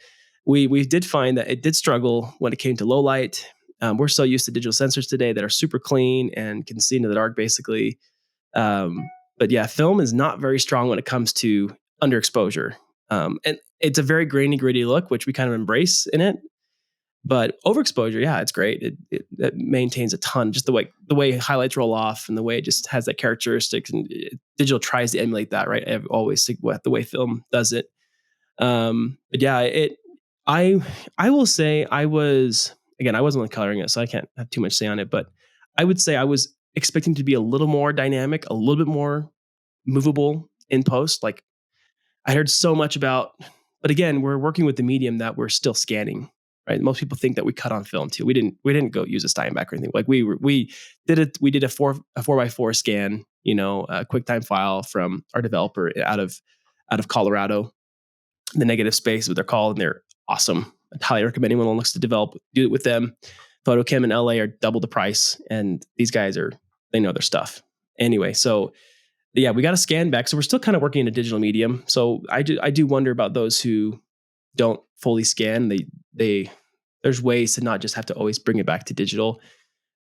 We did find that it did struggle when it came to low light. We're so used to digital sensors today that are super clean and can see into the dark, basically. But yeah, film is not very strong when it comes to underexposure. And it's a very grainy, gritty look, which we kind of embrace in it. But overexposure, yeah, it's great. It maintains a ton. Just the way highlights roll off, and the way it just has that characteristics. And digital tries to emulate that, right? I've always think the way film does it. But yeah, I will say I wasn't really coloring it, so I can't have too much say on it. But I would say I was expecting to be a little more dynamic, a little bit more movable in post. I heard so much about, but again, we're working with the medium that we're still scanning. right? Most people think that we cut on film too. We didn't go use a Steinbeck or anything. Like we did a 4x4 scan, a QuickTime file from our developer out of Colorado, the negative space, what they're called, and they're awesome. I'd highly recommend anyone who looks to develop, do it with them. Photochem in LA are double the price, and these guys they know their stuff. Anyway, so yeah, we got a scan back. So we're still kind of working in a digital medium. So I do wonder about those who don't fully scan. There's ways to not just have to always bring it back to digital.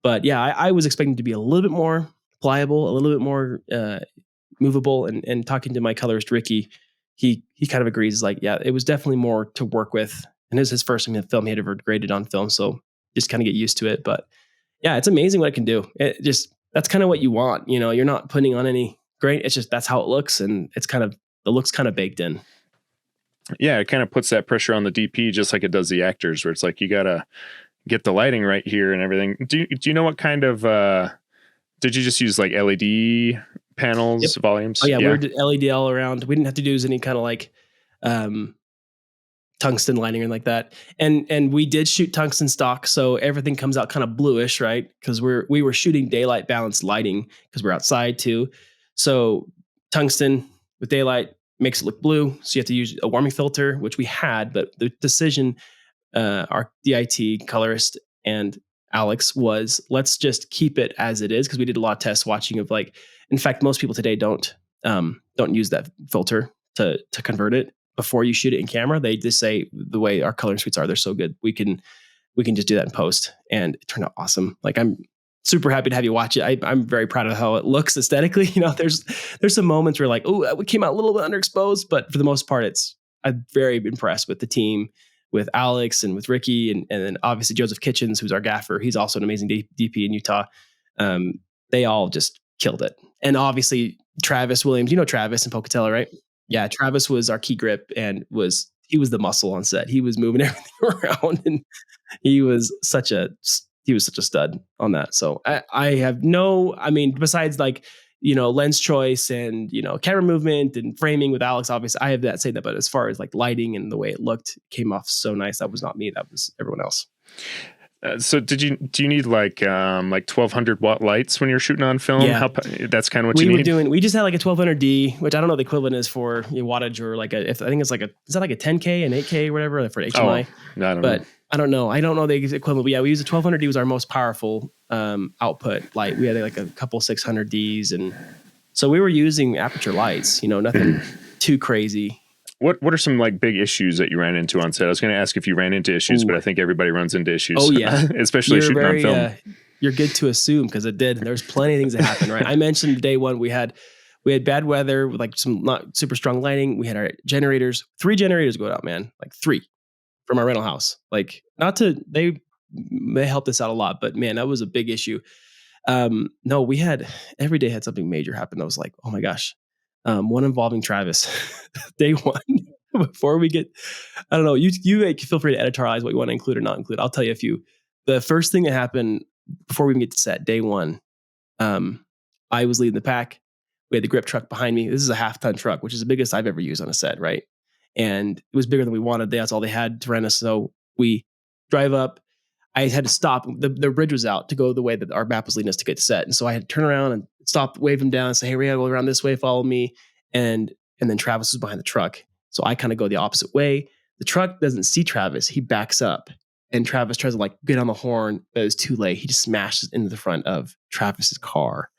But yeah, I was expecting to be a little bit more pliable, a little bit more movable. And talking to my colorist Ricky, he kind of agrees. Like, yeah, it was definitely more to work with. And it was his first film he had ever graded on film, so just kind of get used to it. But yeah, it's amazing what it can do. That's kind of what you want. You're not putting on any grain. It's just that's how it looks, and the look's kind of baked in. Yeah, it kind of puts that pressure on the DP just like it does the actors, where it's like you gotta get the lighting right here and everything. Do you know what kind of did you just use like LED panels, Yep. volumes? Oh yeah, we were LED all around. We didn't have to use any kind of like tungsten lighting or anything like that. And we did shoot tungsten stock, so everything comes out kind of bluish, right? Because we were shooting daylight balanced lighting because we're outside too. So tungsten with daylight makes it look blue. So you have to use a warming filter, which we had, but the decision, our DIT colorist and Alex, was let's just keep it as it is, because we did a lot of test watching of like, in fact, most people today don't use that filter to convert it before you shoot it in camera. They just say the way our coloring suites are, they're so good. We can just do that in post, and it turned out awesome. Like, I'm super happy to have you watch it. I'm very proud of how it looks aesthetically. There's some moments where like, oh, it came out a little bit underexposed, but for the most part, I'm very impressed with the team, with Alex and with Ricky, and then obviously Joseph Kitchens, who's our gaffer. He's also an amazing DP in Utah. They all just killed it. And obviously Travis Williams, Travis in Pocatello, right? Yeah, Travis was our key grip, and he was the muscle on set. He was moving everything around, and he was such a stud on that. So I have besides like, lens choice and, camera movement and framing with Alex, obviously I have that say that, but as far as like lighting and the way it looked, it came off so nice. That was not me. That was everyone else. So do you need like 1200 watt lights when you're shooting on film? Yeah. That's kind of what you need. We just had like a 1200D, which I don't know what the equivalent is for wattage, or like I think it's like is that like a 10K and 8K or whatever for HMI? Oh, I don't know. I don't know. I don't know the equivalent, but yeah, we use a 1200D was our most powerful output light. We had like a couple 600Ds, and so we were using aperture lights, nothing too crazy. What are some like big issues that you ran into on set? I was going to ask if you ran into issues, but I think everybody runs into issues. Oh yeah, especially shooting on film. You're good to assume, because it did. There's plenty of things that happened, right? I mentioned day one we had bad weather with like some not super strong lighting. We had our generators, 3 generators go out, man, like 3 from our rental house. Like, they helped us out a lot, but man, that was a big issue. No, every day had something major happen. I was like, oh my gosh. One involving Travis. Day one, before we get, I don't know, you feel free to editorialize what you want to include or not include. I'll tell you a few. The first thing that happened before we even get to set, day one, I was leading the pack. We had the grip truck behind me. This is a 1/2-ton truck, which is the biggest I've ever used on a set, right? And it was bigger than we wanted. That's all they had to rent us. So we drive up. I had to stop. The bridge was out to go the way that our map was leading us to get to set. And so I had to turn around and stop, wave him down and say, hey, we gotta go around this way, follow me. And then Travis was behind the truck. So I kind of go the opposite way. The truck doesn't see Travis. He backs up, and Travis tries to like get on the horn, but it was too late. He just smashes into the front of Travis's car.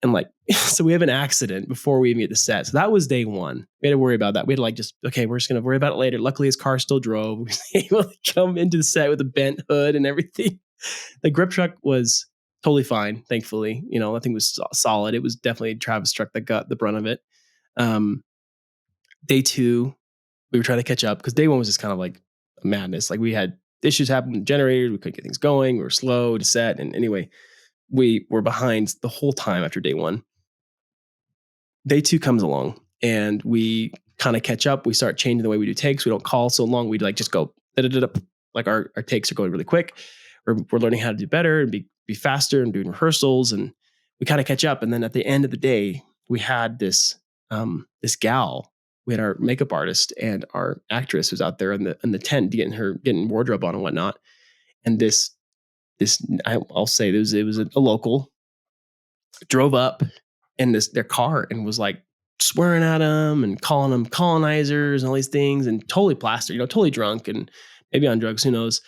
And like, so we have an accident before we even get to set. So that was day one. We had to worry about that. We had to like, we're just going to worry about it later. Luckily his car still drove. We were able to come into the set with a bent hood and everything. The grip truck was totally fine, thankfully. Nothing was solid. It was definitely Travis' truck that got the brunt of it. Day two, we were trying to catch up, because day one was just kind of like a madness. Like, we had issues happen with generators. We couldn't get things going. We were slow to set. And anyway, we were behind the whole time after day one. Day two comes along, and we kind of catch up. We start changing the way we do takes. We don't call so long. We like just go like our takes are going really quick. We're learning how to do better and be faster and doing rehearsals, and we kind of catch up. And then at the end of the day, we had this gal we had our makeup artist and our actress was out there in the tent getting wardrobe on and whatnot. And I'll say it was a local drove up in their car and was like swearing at them and calling them colonizers and all these things, and totally plastered, totally drunk and maybe on drugs, who knows.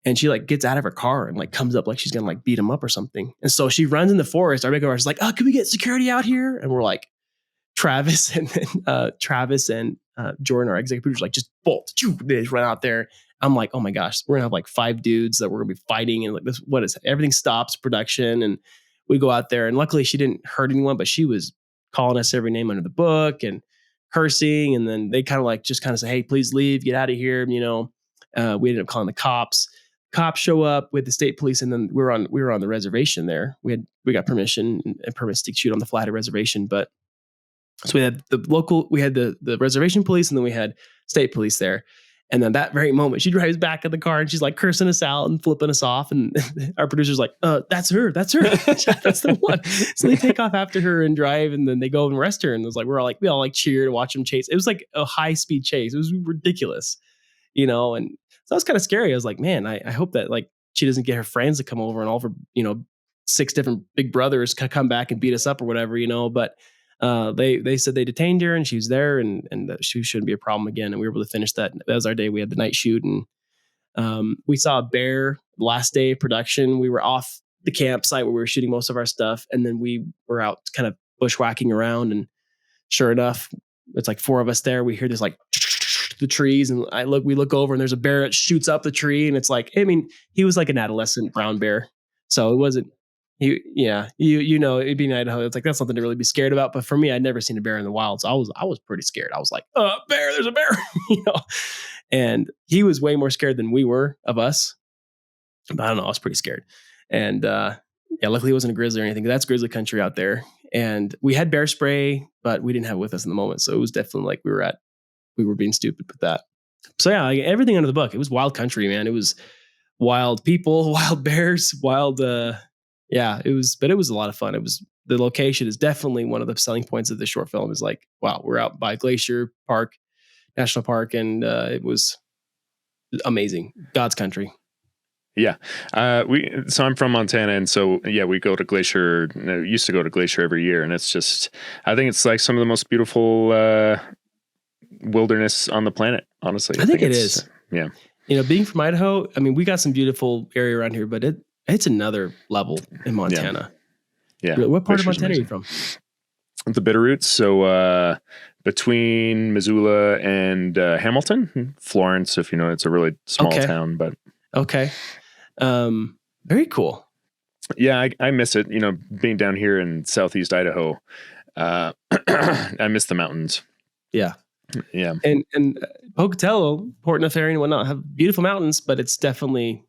And she like gets out of her car and like comes up like she's gonna like beat him up or something. And so she runs in the forest. Our makeup artist is like, "Oh, can we get security out here?" And we're like, Travis and Jordan, our executive producer, like just bolt, they just run out there. I'm like, oh my gosh, we're gonna have like 5 dudes that we're gonna be fighting, and like this, what is it? Everything stops production, and we go out there, and luckily she didn't hurt anyone, but she was calling us every name under the book and cursing, and then they kind of say, hey, please leave, get out of here, We ended up calling the cops. Cops show up with the state police, and then we were on the reservation there. We got permission and permits to shoot on the Flathead reservation, but so we had the reservation police, and then we had state police there. And then that very moment, she drives back in the car and she's like cursing us out and flipping us off. And our producer's like, that's her. That's the one. So they take off after her and drive, and then they go and arrest her. And it was like, we all like cheer to watch them chase. It was like a high speed chase. It was ridiculous, and so that was kind of scary. I was like, man, I hope that like she doesn't get her friends to come over and all of her, 6 different big brothers come back and beat us up or whatever, but they said they detained her and she was there, and that she shouldn't be a problem again. And we were able to finish that. That was our day. We had the night shoot, and we saw a bear last day of production. We were off the campsite where we were shooting most of our stuff, and then we were out kind of bushwhacking around. And sure enough, it's like 4 of us there. We hear this like the trees, and we look over, and there's a bear that shoots up the tree, and it's like, I mean, he was like an adolescent brown bear, so it wasn't. It'd be in Idaho. It's like, that's something to really be scared about. But for me, I'd never seen a bear in the wild, so I was pretty scared. I was like, bear, there's a bear, And he was way more scared than we were of us. But I don't know, I was pretty scared. And luckily it wasn't a grizzly or anything. That's grizzly country out there. And we had bear spray, but we didn't have it with us in the moment. So it was definitely like we were being stupid with that. So yeah, like everything under the book. It was wild country, man. It was wild people, wild bears, wild. It was a lot of fun. The location is definitely one of the selling points of the short film. Is like, wow, we're out by Glacier Park National Park, and it was amazing. God's country. Yeah. So I'm from Montana, and so we go to Glacier. Used to go to Glacier every year, and it's just, I think it's like some of the most beautiful wilderness on the planet. Honestly, I think it is. Yeah. Being from Idaho, I mean, we got some beautiful area around here, but it's another level in Montana. Yeah. What part of Montana are you from? The Bitterroots. So between Missoula and Hamilton, Florence, if you know, it's a really small town, but okay. Very cool. Yeah, I miss it. Being down here in Southeast Idaho, I miss the mountains. Yeah. Yeah. And Pocatello, Port Nefarin and whatnot have beautiful mountains, but it's definitely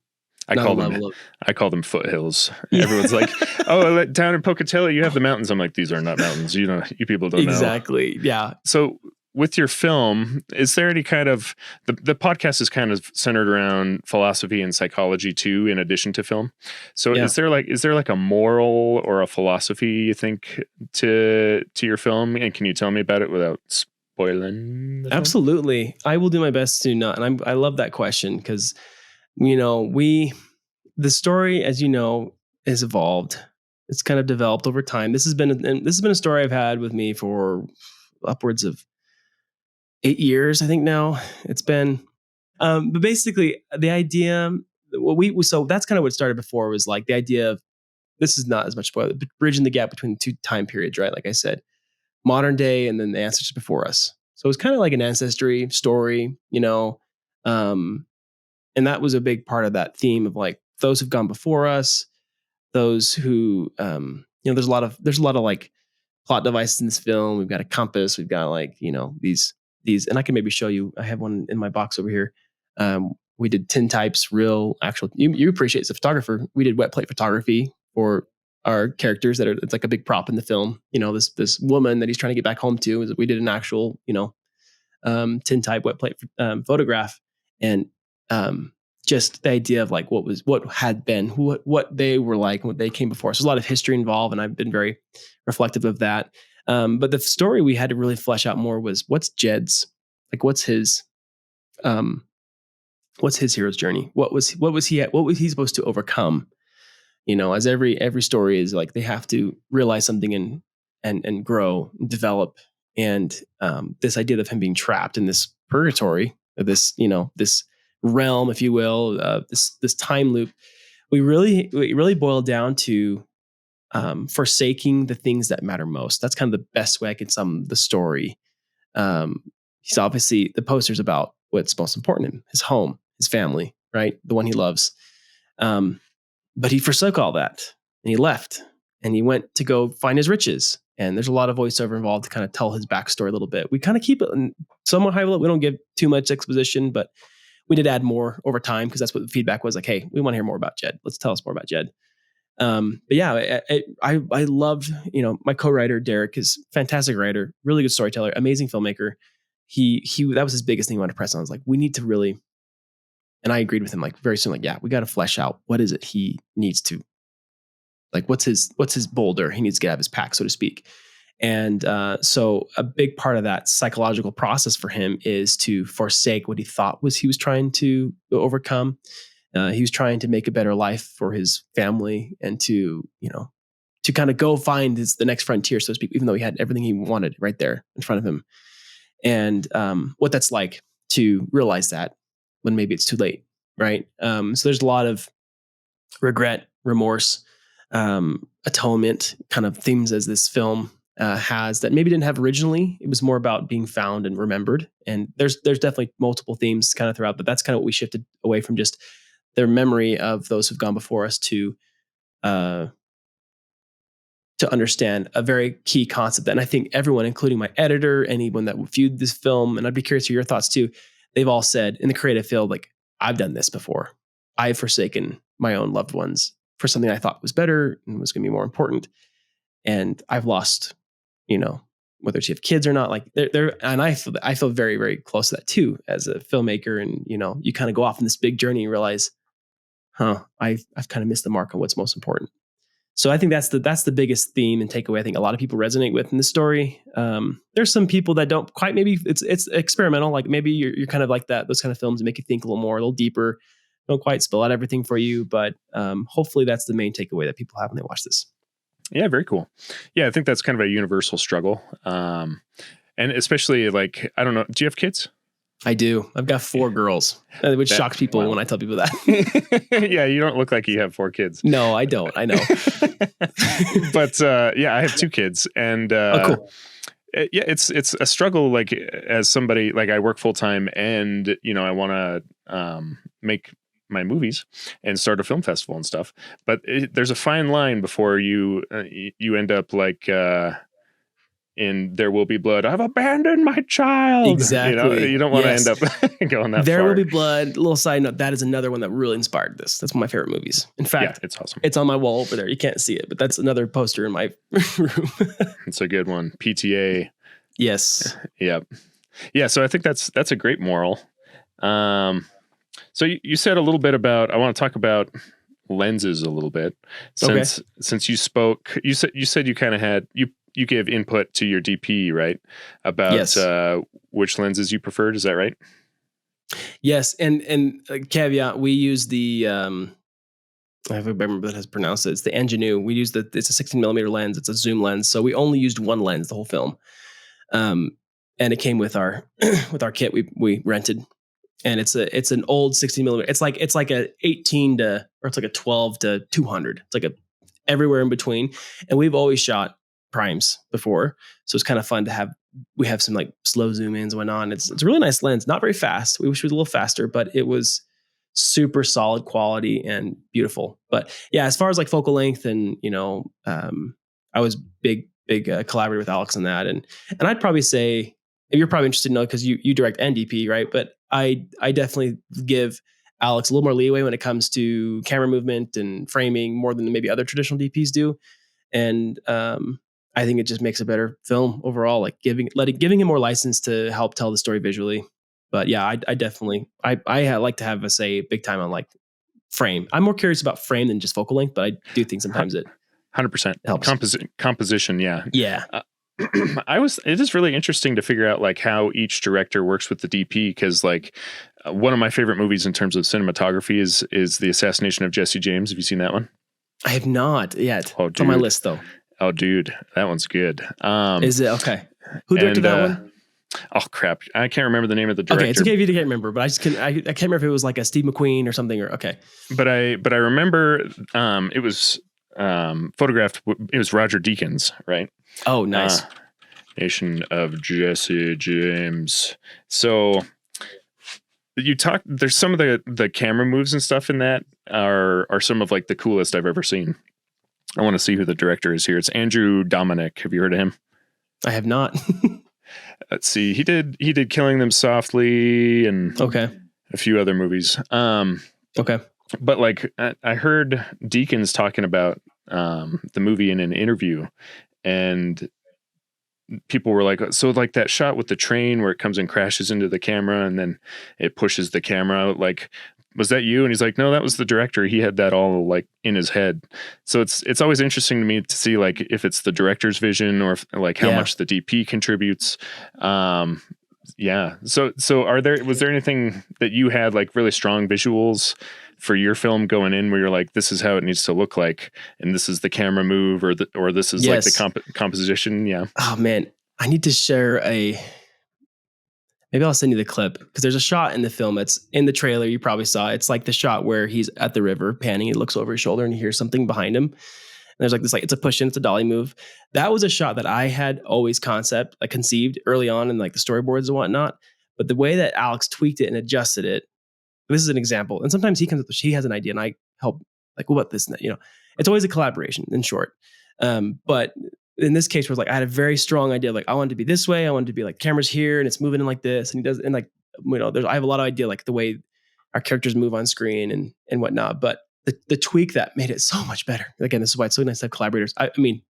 I call them foothills. Yeah. Everyone's like, "Oh, down in Pocatello, you have the mountains." I'm like, "These are not mountains. You people don't know." Exactly. Yeah. So, with your film, is there any kind of the podcast is kind of centered around philosophy and psychology too, in addition to film? So, is there like a moral or a philosophy you think to your film? And can you tell me about it without spoiling? Absolutely, I will do my best to not. And I love that question because, the story, as you know, has evolved. It's kind of developed over time. This has been a story I've had with me for upwards of 8 years, I think now it's been. But basically, the idea, so that's kind of what started before, was like the idea of, this is not as much spoiler, but bridging the gap between the 2 time periods, right? Like I said, modern day and then the ancestors before us. So it's kind of like an ancestry story, and that was a big part of that theme of like those who've gone before us, those who, there's a lot of like plot devices in this film. We've got a compass. We've got like, these, and I can maybe show you, I have one in my box over here. We did tintypes, real, actual, you appreciate as a photographer. We did wet plate photography for our characters it's like a big prop in the film. This woman that he's trying to get back home to, we did an actual, tintype wet plate photograph. And just the idea of like what had been, what they were like, what they came before. So there's a lot of history involved, and I've been very reflective of that. But the story we had to really flesh out more was what's Jed's, like what's his hero's journey? What was he supposed to overcome? As every story is, like, they have to realize something and grow and develop. And this idea of him being trapped in this purgatory, this this realm, if you will, this time loop, we really boiled down to forsaking the things that matter most. That's kind of the best way I can sum the story. He's obviously, the poster's about what's most important to him: his home, his family, right, the one he loves. But he forsook all that, and he left, and he went to go find his riches. And there's a lot of voiceover involved to kind of tell his backstory a little bit. We kind of keep it somewhat high level. We don't give too much exposition, but we did add more over time because that's what the feedback was. Like, hey, we want to hear more about Jed. Let's tell us more about Jed. But yeah, I loved, my co-writer Derek is a fantastic writer, really good storyteller, amazing filmmaker. He that was his biggest thing he wanted to press on. I was like, we need to really, and I agreed with him, like, very soon, like, yeah, we got to flesh out what is it he needs to, like, what's his boulder he needs to get out of his pack, so to speak. And so a big part of that psychological process for him is to forsake what he thought he was trying to overcome. He was trying to make a better life for his family, and to kind of go find the next frontier, so to speak, even though he had everything he wanted right there in front of him. And what that's like to realize that when maybe it's too late, right? So there's a lot of regret, remorse, atonement kind of themes as this film has, that maybe didn't have originally. It was more about being found and remembered. And there's definitely multiple themes kind of throughout, but that's kind of what we shifted away from, just their memory of those who've gone before us, to understand a very key concept. And I think everyone, including my editor, anyone that viewed this film, and I'd be curious to your thoughts too, they've all said in the creative field, like, I've done this before. I've forsaken my own loved ones for something I thought was better and was going to be more important. And I've lost, whether it's you have kids or not, like and I feel very, very close to that too, as a filmmaker. And, you kind of go off on this big journey and realize, I've kind of missed the mark on what's most important. So I think that's the biggest theme and takeaway I think a lot of people resonate with in this story. There's some people that don't quite, maybe it's experimental. Like, maybe you're kind of like that, those kind of films that make you think a little more, a little deeper, don't quite spill out everything for you. But hopefully that's the main takeaway that people have when they watch this. Yeah, very cool. Yeah, I think that's kind of a universal struggle. And especially, like, I don't know, do you have kids? I do. I've got 4 girls, which shocks people when I tell people that. Yeah, you don't look like you have 4 kids. No, I don't. I know. But yeah, I have 2 kids, and cool. Yeah, it's a struggle. Like, as somebody, like, I work full time, and I want to make my movies and start a film festival and stuff. But there's a fine line before you end up like. In There Will Be Blood, I've abandoned my child. Exactly. You don't want to end up going that There far. Will Be Blood. Little side note, that is another one that really inspired this. That's one of my favorite movies. In fact, yeah, it's awesome. It's on my wall over there. You can't see it, but that's another poster in my room. It's a good one. PTA. Yes. Yep. Yeah. So I think that's a great moral. So you said a little bit about, I want to talk about lenses a little bit. Since you spoke, you said you kind of had, you gave input to your DP, right? About yes. Which lenses you preferred. Is that right? Yes. And caveat, we use the, I remember how to pronounce it. It's the Ingenue. We use it's a 16 millimeter lens. It's a zoom lens. So we only used one lens the whole film. And it came with our, with our kit we rented. And it's an old 16 millimeter. It's like a 18 to, or it's like a 12 to 200. It's like everywhere in between. And we've always shot primes before, so it's kind of fun to we have some like slow zoom ins and whatnot. It's a really nice lens, not very fast. We wish it was a little faster, but it was super solid quality and beautiful. But yeah, as far as like focal length and I was big collaborator with Alex on that, and I'd probably say, you're probably interested to know because you direct NDP, right? But I definitely give Alex a little more leeway when it comes to camera movement and framing, more than maybe other traditional DPs do. And I think it just makes a better film overall, like giving him more license to help tell the story visually. But yeah, I definitely, I like to have a say big time on like frame. I'm more curious about frame than just focal length, but I do think sometimes it 100% helps. Composition. Yeah. Yeah. it is really interesting to figure out like how each director works with the DP, because like one of my favorite movies in terms of cinematography is The Assassination of Jesse James. Have you seen that one? I have not yet. Oh, It's on my dude. list though. Oh, dude, that one's good. Is it okay? Who directed And that one? oh crap, I can't remember the name of the director. Okay, it's okay if you can't remember, but I can't remember if it was like a Steve McQueen or something, or okay. But I remember it was photographed. It was Roger Deakins, right? Oh, nice. Nation of Jesse James. So you talk. There's some of the camera moves and stuff in that are some of like the coolest I've ever seen. I want to see who the director is here. It's Andrew Dominic. Have you heard of him? I have not. Let's see. He did Killing Them Softly and Okay. a few other movies. Okay. But like I heard Deakins talking about the movie in an interview, and people were like, so like that shot with the train where it comes and crashes into the camera and then it pushes the camera out, like, was that you? And he's like, no, that was the director. He had that all like in his head. So it's always interesting to me to see like if it's the director's vision or if, like how much the DP contributes. Yeah. So was there anything that you had like really strong visuals for your film going in where you're like, this is how it needs to look like, and this is the camera move, or this is like the composition? Yeah. Oh man, I need to share maybe I'll send you the clip, because there's a shot in the film. It's in the trailer. You probably saw it. It's like the shot where he's at the river panning. He looks over his shoulder and he hears something behind him. And there's like this, like, it's a push in, it's a dolly move. That was a shot that I had always conceived early on in like the storyboards and whatnot. But the way that Alex tweaked it and adjusted it, this is an example. And sometimes he has an idea and I help, like, what this, it's always a collaboration in short. But in this case, where like I had a very strong idea, like I wanted to be this way, I wanted to be like cameras here and it's moving in like this, and he does, and like I have a lot of idea like the way our characters move on screen and whatnot. But the tweak that made it so much better. Again, this is why it's so nice to have collaborators. I mean,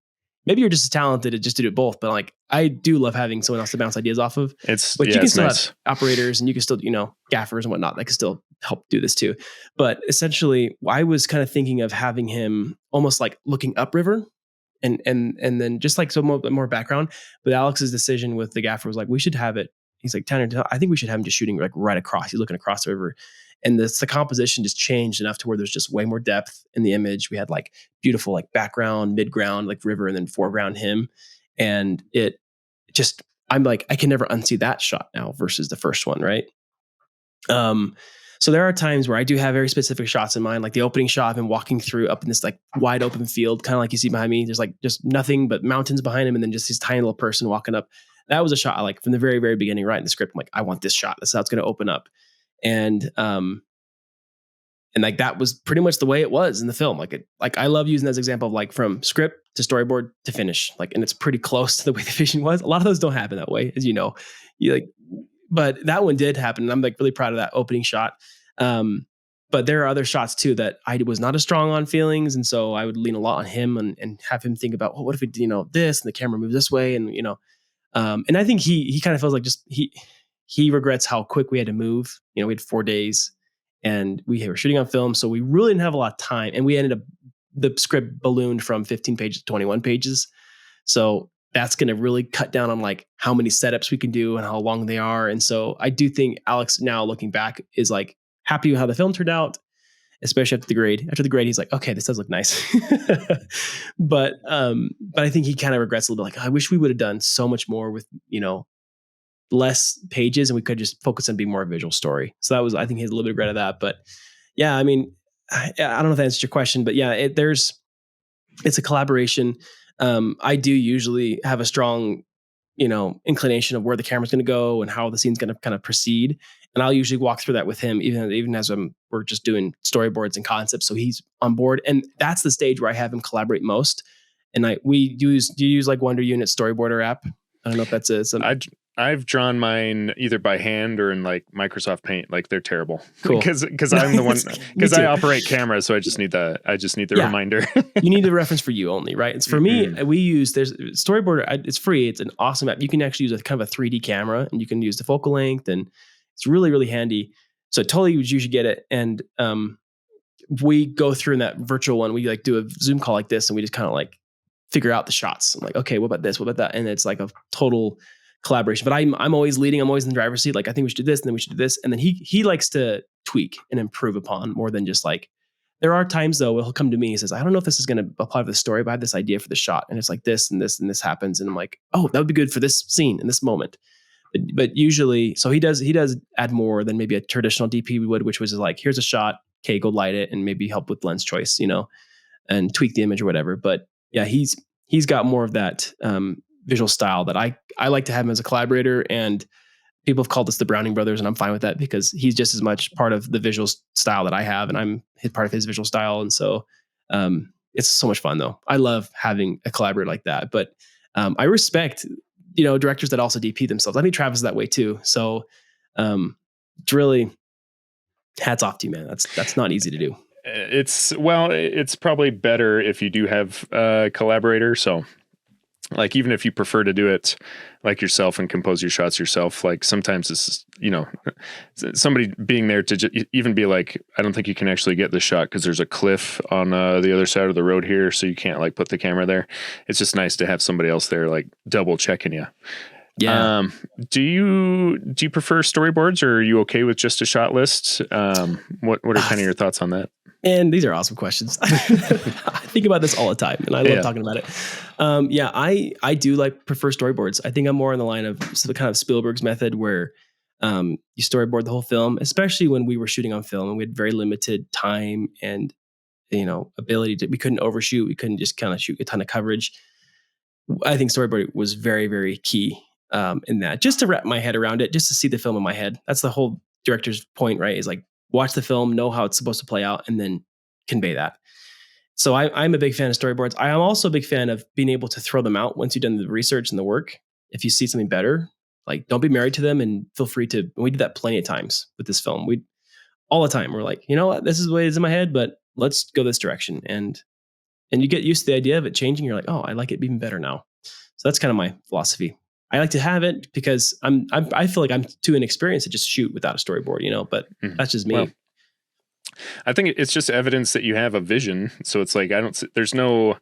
maybe you're just as talented just to do both, but like I do love having someone else to bounce ideas off of. But you can still have operators and you can still gaffers and whatnot that can still help do this too. But essentially, I was kind of thinking of having him almost like looking upriver. And then just like some more background, but Alex's decision with the gaffer was like, we should have it. He's like, Tanner, I think we should have him just shooting like right across. He's looking across the river, and the composition just changed enough to where there's just way more depth in the image. We had like beautiful like background, midground, like river, and then foreground him, and it just, I'm like, I can never unsee that shot now versus the first one, right? So there are times where I do have very specific shots in mind, like the opening shot of him walking through up in this like wide open field, kind of like you see behind me. There's like just nothing but mountains behind him, and then just this tiny little person walking up. That was a shot I like from the very, very beginning, right in the script. I'm like, I want this shot. That's how it's going to open up. And like that was pretty much the way it was in the film. Like I love using that as an example of like from script to storyboard to finish. Like, and it's pretty close to the way the vision was. A lot of those don't happen that way, as you know. But that one did happen, and I'm like really proud of that opening shot. But there are other shots too that I was not as strong on feelings, and so I would lean a lot on him and have him think about, well, what if we this and the camera moves this way, and and I think he kind of feels like just he regrets how quick we had to move. We had 4 days, and we were shooting on film, so we really didn't have a lot of time, and we ended up the script ballooned from 15 pages to 21 pages, so that's going to really cut down on like how many setups we can do and how long they are. And so I do think Alex, now looking back, is like happy with how the film turned out, especially after the grade. After the grade, he's like, okay, this does look nice. But I think he kind of regrets a little bit, like, I wish we would have done so much more with, less pages, and we could just focus on being more of a visual story. So that was, I think he has a little bit of regret of that. But yeah, I mean, I don't know if that answers your question, but yeah, it's a collaboration. I do usually have a strong, inclination of where the camera's going to go and how the scene's going to kind of proceed. And I'll usually walk through that with him, even as we're just doing storyboards and concepts. So he's on board. And that's the stage where I have him collaborate most. And do you use like Wonder Unit Storyboarder app? I don't know if that's I've drawn mine either by hand or in like Microsoft Paint. Like they're terrible. Cool. Because I'm the one, because I operate camera. So I just need the reminder. You need the reference for you only, right? It's for me, there's Storyboarder. It's free. It's an awesome app. You can actually use a kind of a 3D camera, and you can use the focal length, and it's really, really handy. So totally you should get it. And we go through in that virtual one, we like do a Zoom call like this, and we just kind of like figure out the shots. I'm like, okay, what about this? What about that? And it's like a total collaboration. But I'm always leading. I'm always in the driver's seat. Like, I think we should do this, and then we should do this. And then he likes to tweak and improve upon more than just like. There are times though where he'll come to me. He says, "I don't know if this is going to apply to the story, but I have this idea for the shot, and it's like this and this and this happens." And I'm like, "Oh, that would be good for this scene in this moment." But usually, so he does add more than maybe a traditional DP would, which was like, here's a shot, okay, go light it, and maybe help with lens choice, and tweak the image or whatever. But yeah, he's got more of that visual style that I like to have him as a collaborator. And people have called us the Browning brothers, and I'm fine with that because he's just as much part of the visual style that I have, and I'm part of his visual style. And so it's so much fun though. I love having a collaborator like that. But I respect directors that also DP themselves. I think Travis is that way too. So it's really hats off to you, man. That's not easy to do. It's probably better if you do have a collaborator. So like, even if you prefer to do it like yourself and compose your shots yourself, like sometimes it's, somebody being there to even be like, I don't think you can actually get the shot because there's a cliff on the other side of the road here. So you can't like put the camera there. It's just nice to have somebody else there, like double checking you. Yeah. Do you prefer storyboards, or are you okay with just a shot list? What are kind of your thoughts on that? And these are awesome questions. I think about this all the time, and I love talking about it. I do prefer storyboards. I think I'm more on the line of the kind of Spielberg's method where you storyboard the whole film, especially when we were shooting on film and we had very limited time and ability to. We couldn't overshoot. We couldn't just kind of shoot a ton of coverage. I think storyboarding was very, very key in that, just to wrap my head around it, just to see the film in my head. That's the whole director's point, right? Is like, watch the film, know how it's supposed to play out, and then convey that. So I'm a big fan of storyboards. I am also a big fan of being able to throw them out once you've done the research and the work. If you see something better, like, don't be married to them, and feel free to. We did that plenty of times with this film. We all the time we're like, you know what, this is the way it's in my head, but let's go this direction. And you get used to the idea of it changing. You're like, oh, I like it even better now. So that's kind of my philosophy. I like to have it because I feel like I'm too inexperienced to just shoot without a storyboard, but that's just me. Well, I think it's just evidence that you have a vision. So it's like, there's no,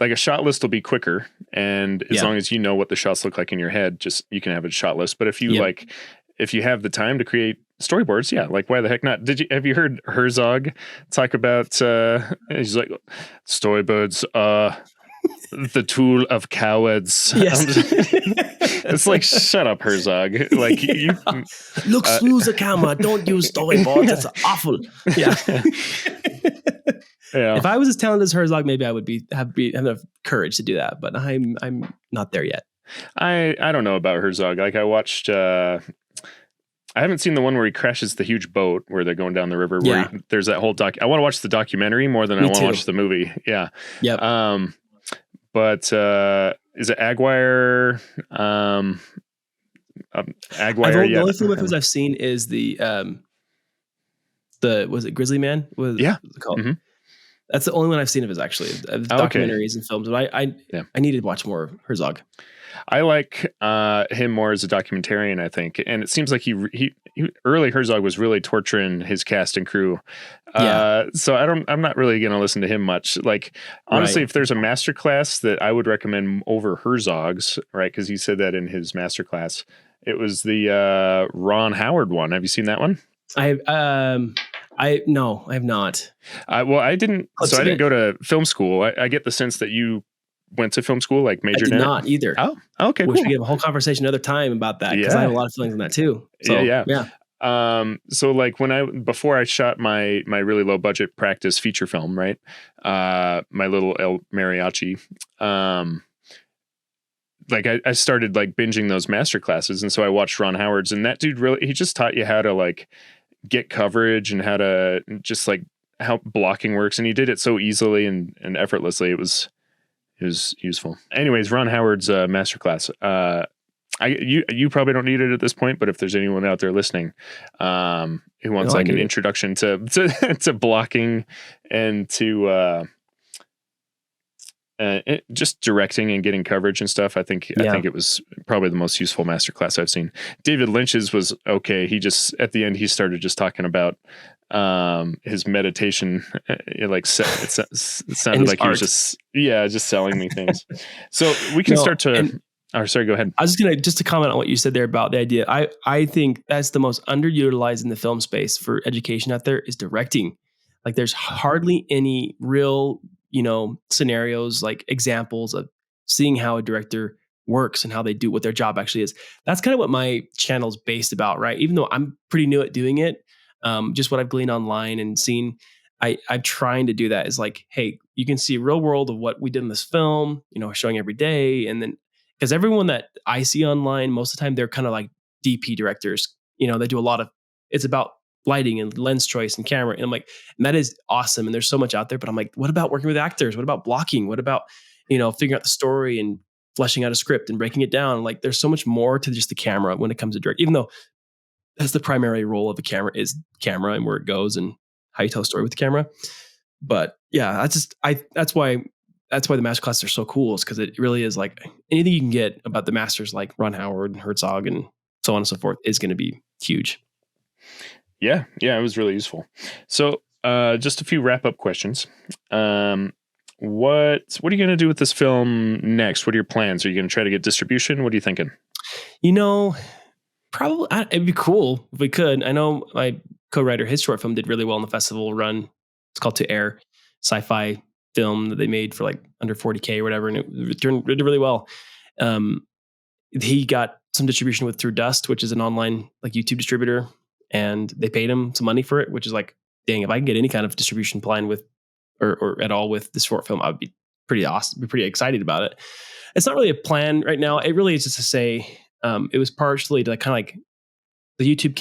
like, a shot list will be quicker. And as long as you know what the shots look like in your head, you can have a shot list. But if you if you have the time to create storyboards, like, why the heck not? Have you heard Herzog talk about, he's like, storyboards are the tool of cowards. Yes. It's like, shut up, Herzog. Like, you look through the camera. Don't use storyboards. That's awful. Yeah. Yeah. If I was as talented as Herzog, maybe I would have enough courage to do that. But I'm not there yet. I don't know about Herzog. Like, I watched. I haven't seen the one where he crashes the huge boat where they're going down the river. Where there's that whole I want to watch the documentary more than I want to watch the movie. Yeah. Yep. But is it Aguirre? Aguirre. The only film of his I've seen is the was it Grizzly Man? What was it called? Mm-hmm. That's the only one I've seen of his, actually. Documentaries and films. But I need to watch more Herzog. I like him more as a documentarian, I think. And it seems like he early Herzog was really torturing his cast and crew. So I'm not really going to listen to him much. Like, honestly, if there's a masterclass that I would recommend over Herzog's, right? Because he said that in his masterclass, it was the Ron Howard one. Have you seen that one? No, I have not. Well, I didn't. So I didn't go to film school. I get the sense that you went to film school, like majored in it? Not either. Oh, okay, cool. We should have a whole conversation another time about that, because I have a lot of feelings on that too. So, yeah. So like before I shot my really low budget practice feature film, right? My little El Mariachi, like I started like binging those master classes. And so I watched Ron Howard's, and that dude he just taught you how to like get coverage and how to just like how blocking works. And he did it so easily and effortlessly. It was useful. Anyways, Ron Howard's masterclass. You probably don't need it at this point, but if there's anyone out there listening who wants an introduction to blocking and to just directing and getting coverage and stuff. I think it was probably the most useful masterclass I've seen. David Lynch's was okay. He just at the end he started just talking about his meditation. It sounded like he was just selling me things. So we can start to. Sorry, go ahead. I was just to comment on what you said there about the idea. I think that's the most underutilized in the film space for education out there is directing. Like there's hardly any real, scenarios, like examples of seeing how a director works and how they do what their job actually is. That's kind of what my channel is based about, right? Even though I'm pretty new at doing it, just what I've gleaned online and seen, I'm trying to do that is like, hey, you can see a real world of what we did in this film, showing every day. And then, because everyone that I see online, most of the time, they're kind of like DP directors. They do a lot of, it's about lighting and lens choice and camera. And I'm like, and that is awesome. And there's so much out there, but I'm like, what about working with actors? What about blocking? What about, figuring out the story and fleshing out a script and breaking it down? Like there's so much more to just the camera when it comes to direct, even though that's the primary role of a camera is camera and where it goes and how you tell a story with the camera. But yeah, that's why the master classes are so cool, is because it really is like anything you can get about the masters like Ron Howard and Herzog and so on and so forth is going to be huge. Yeah, it was really useful. So just a few wrap up questions. What are you going to do with this film next? What are your plans? Are you going to try to get distribution? What are you thinking? Probably it'd be cool if we could. I know my co-writer, his short film did really well in the festival run. It's called To Air, sci-fi film that they made for like under 40K or whatever, and it did really well. He got some distribution through Dust, which is an online like YouTube distributor, and they paid him some money for it, which is like, dang, if I can get any kind of distribution plan with or at all with this short film, I would be pretty awesome, be pretty excited about it. It's not really a plan right now. It really is just to say, it was partially to kind of like the YouTube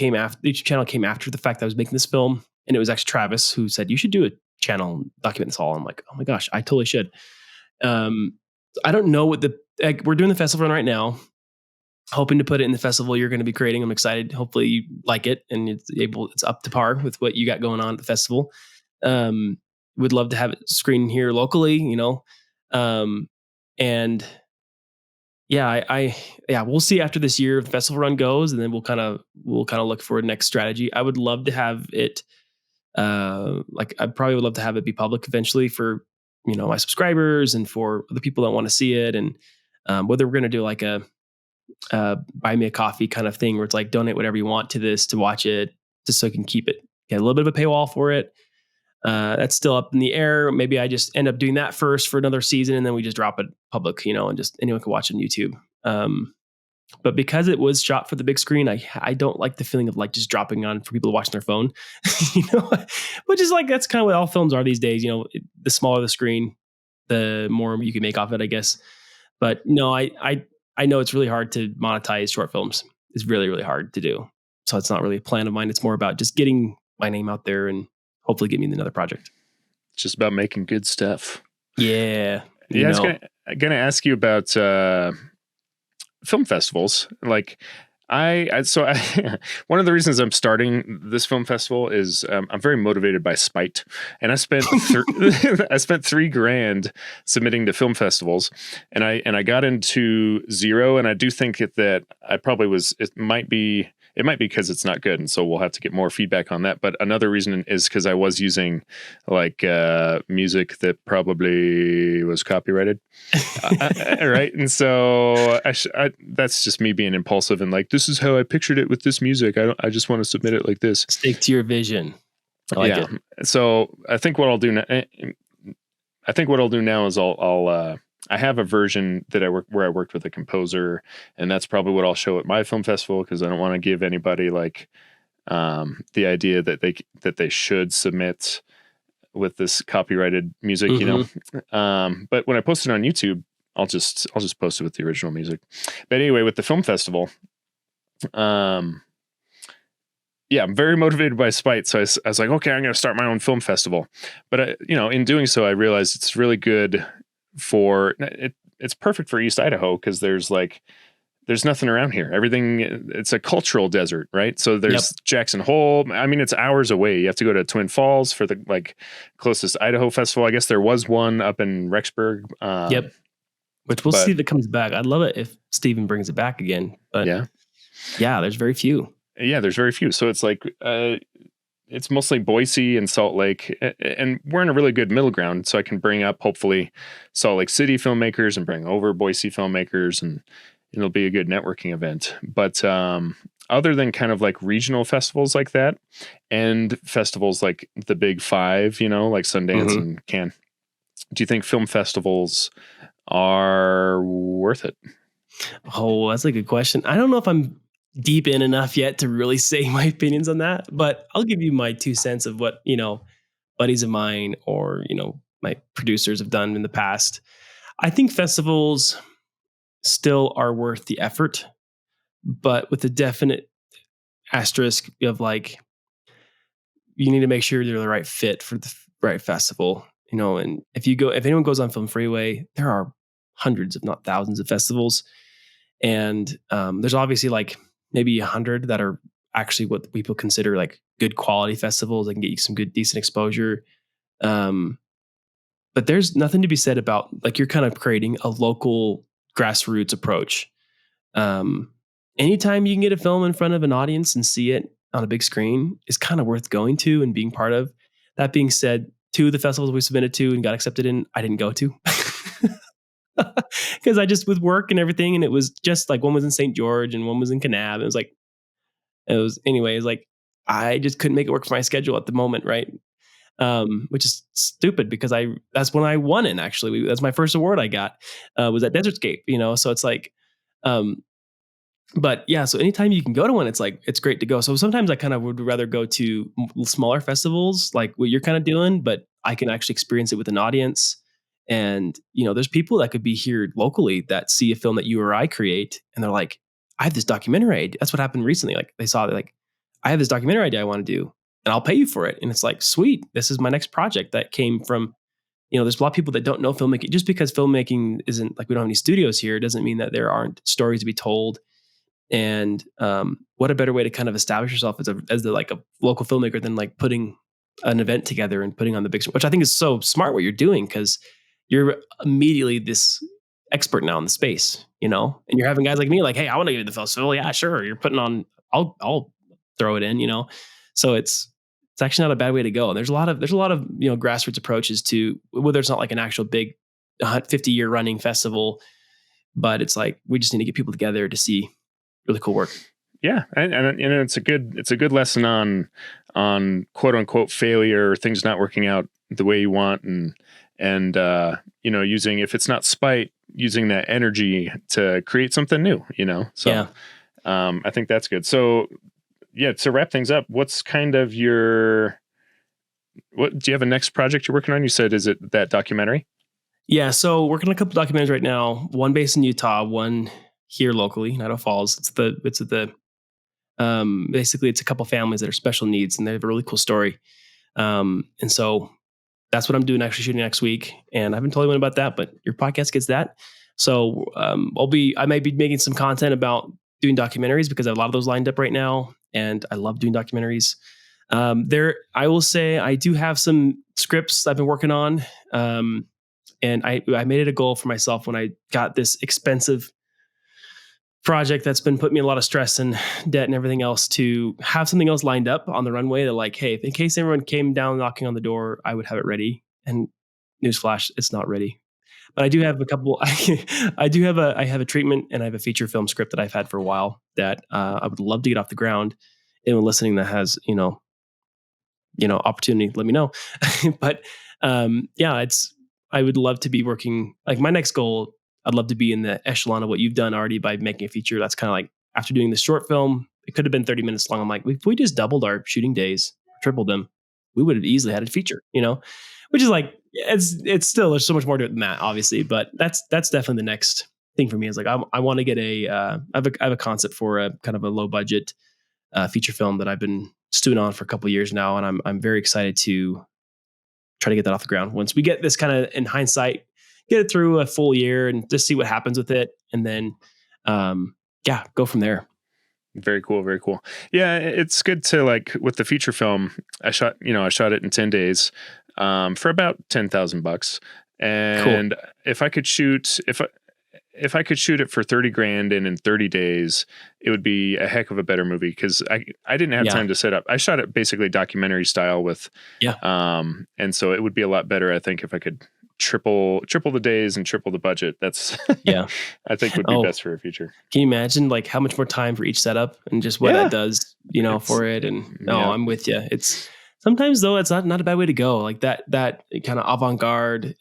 channel came after the fact that I was making this film, and it was actually Travis who said, you should do a channel and document this all. I'm like, oh my gosh, I totally should. I don't know what we're doing the festival run right now, hoping to put it in the festival you're going to be creating. I'm excited. Hopefully you like it and it's up to par with what you got going on at the festival. Would love to have it screened here locally, and yeah, we'll see after this year if the festival run goes, and then we'll kind of look for a next strategy. I would love to have it, I probably would love to have it be public eventually for, my subscribers and for the people that want to see it. And whether we're going to do like a buy me a coffee kind of thing where it's like donate whatever you want to this to watch it, just so I can keep it, get a little bit of a paywall for it. That's still up in the air. Maybe I just end up doing that first for another season, and then we just drop it public, and just anyone can watch it on YouTube. But because it was shot for the big screen, I don't like the feeling of like just dropping on for people to watch on their phone, which is like, that's kind of what all films are these days. The smaller the screen, the more you can make off it, I guess. But no, I know it's really hard to monetize short films. It's really, really hard to do. So it's not really a plan of mine. It's more about just getting my name out there and hopefully get me another project. It's just about making good stuff. Yeah. I was gonna ask you about film festivals. Like one of the reasons I'm starting this film festival is I'm very motivated by spite, and I spent I spent $3,000 submitting to film festivals, and I got into 0, and I do think that I probably was. It might be because it's not good, and so we'll have to get more feedback on that. But another reason is because I was using like music that probably was copyrighted, right? And so that's just me being impulsive and like, this is how I pictured it with this music. I just want to submit it like this. Stick to your vision. I like it. So I think what I'll do now is I have a version that where I worked with a composer, and that's probably what I'll show at my film festival, because I don't want to give anybody like the idea that they should submit with this copyrighted music, But when I post it on YouTube, I'll just post it with the original music. But anyway, with the film festival, I'm very motivated by spite. So I was like, okay, I'm going to start my own film festival. But in doing so, I realized it's really good it's perfect for East Idaho, because there's like there's nothing around here. Everything, it's a cultural desert, right? So Yep. there's Jackson Hole. I mean, it's hours away. You have to go to Twin Falls for the like closest Idaho festival. I guess there was one up in Rexburg. Yep. Which we'll see But if it comes back. I'd love it if Steven brings it back again. But yeah, yeah, there's very few. yeah, there's very few. So it's like, it's mostly Boise and Salt Lake, and we're in a really good middle ground. So I can bring up hopefully Salt Lake City filmmakers and bring over Boise filmmakers, and it'll be a good networking event. But other than kind of like regional festivals like that, and festivals like the Big Five, you know, like Sundance Mm-hmm. and Cannes, do you think film festivals are worth it? Oh, that's a good question. I don't know if I'm deep in enough yet to really say my opinions on that, but I'll give you my 2 cents of what, buddies of mine or, my producers have done in the past. I think festivals still are worth the effort, but with a definite asterisk of like, you need to make sure you're the right fit for the right festival, and if anyone goes on Film Freeway, there are hundreds, if not thousands of festivals. And there's obviously like maybe 100 that are actually what people consider like good quality festivals that can get you some good, decent exposure. Um, but there's nothing to be said about like you're kind of creating a local grassroots approach. Um, Anytime you can get a film in front of an audience and see it on a big screen is kind of worth going to and being part of. That being said, 2 of the festivals we submitted to and got accepted in, I didn't go to. Because I just with work and everything, and it was just like one was in St. George and one was in Kanab. It was like I just couldn't make it work for my schedule at the moment, right? Which is stupid because that's when I won it. Actually, that's my first award I got was at Desertscape. So it's like, um, but yeah. So anytime you can go to one, it's like it's great to go. So sometimes I kind of would rather go to smaller festivals, like what you're kind of doing, but I can actually experience it with an audience. And there's people that could be here locally that see a film that you or I create, and they're like, "I have this documentary idea." That's what happened recently. Like they saw, like, "I have this documentary idea I want to do, and I'll pay you for it." And it's like, sweet, this is my next project that came from. There's a lot of people that don't know filmmaking. Just because filmmaking isn't like we don't have any studios here, doesn't mean that there aren't stories to be told. And what a better way to kind of establish yourself as like a local filmmaker than like putting an event together and putting on the big screen, which I think is so smart what you're doing because you're immediately this expert now in the space, and you're having guys like me like, hey, I want to go to the festival. Yeah, sure. You're putting on, I'll throw it in. So it's actually not a bad way to go. And there's a lot of grassroots approaches to whether it's not like an actual big 50-year running festival, but it's like we just need to get people together to see really cool work. Yeah, and it's a good lesson on quote unquote failure, or things not working out the way you want, and using, if it's not spite, using that energy to create something new. So Yeah. I think that's good. So yeah, to wrap things up, what's kind of what do you have a next project you're working on? You said, is it that documentary? Yeah. So working on a couple documentaries right now. One based in Utah, one here locally in Idaho Falls. Basically it's a couple families that are special needs and they have a really cool story. And so that's what I'm doing, actually shooting next week. And I haven't told anyone about that, but your podcast gets that. So I might be making some content about doing documentaries because I have a lot of those lined up right now. And I love doing documentaries. I will say I do have some scripts I've been working on. And I made it a goal for myself when I got this expensive project that's been putting me a lot of stress and debt and everything else to have something else lined up on the runway that like, hey, if in case everyone came down knocking on the door, I would have it ready. And newsflash, it's not ready. But I do have a couple. I have a treatment and I have a feature film script that I've had for a while that I would love to get off the ground. Anyone listening that has opportunity, let me know. But yeah, I would love to be working. Like my next goal, I'd love to be in the echelon of what you've done already by making a feature. That's kind of like after doing this short film, it could have been 30 minutes long. I'm like, if we just doubled our shooting days, tripled them, we would have easily had a feature, which is like, it's still, there's so much more to it than that, obviously, but that's definitely the next thing for me is like, I want to get I have a concept for a kind of a low budget feature film that I've been stewing on for a couple of years now. And I'm very excited to try to get that off the ground. Once we get this kind of in hindsight, get it through a full year and just see what happens with it. And then yeah, go from there. Very cool. Very cool. Yeah. It's good to like with the feature film, I shot it in 10 days, for about $10,000. Cool. And if I could shoot it for 30 grand and in 30 days, it would be a heck of a better movie. Cause I didn't have Yeah. time to set up. I shot it basically documentary style with, Yeah. and so it would be a lot better, I think, if I could triple the days and triple the budget. That's, Yeah. I think would be Oh, best for a future. can you imagine like how much more time for each setup and just what that Yeah. does, It's, for it? And no, yeah. I'm with you. It's sometimes though, it's not a bad way to go. Like that kind of avant-garde,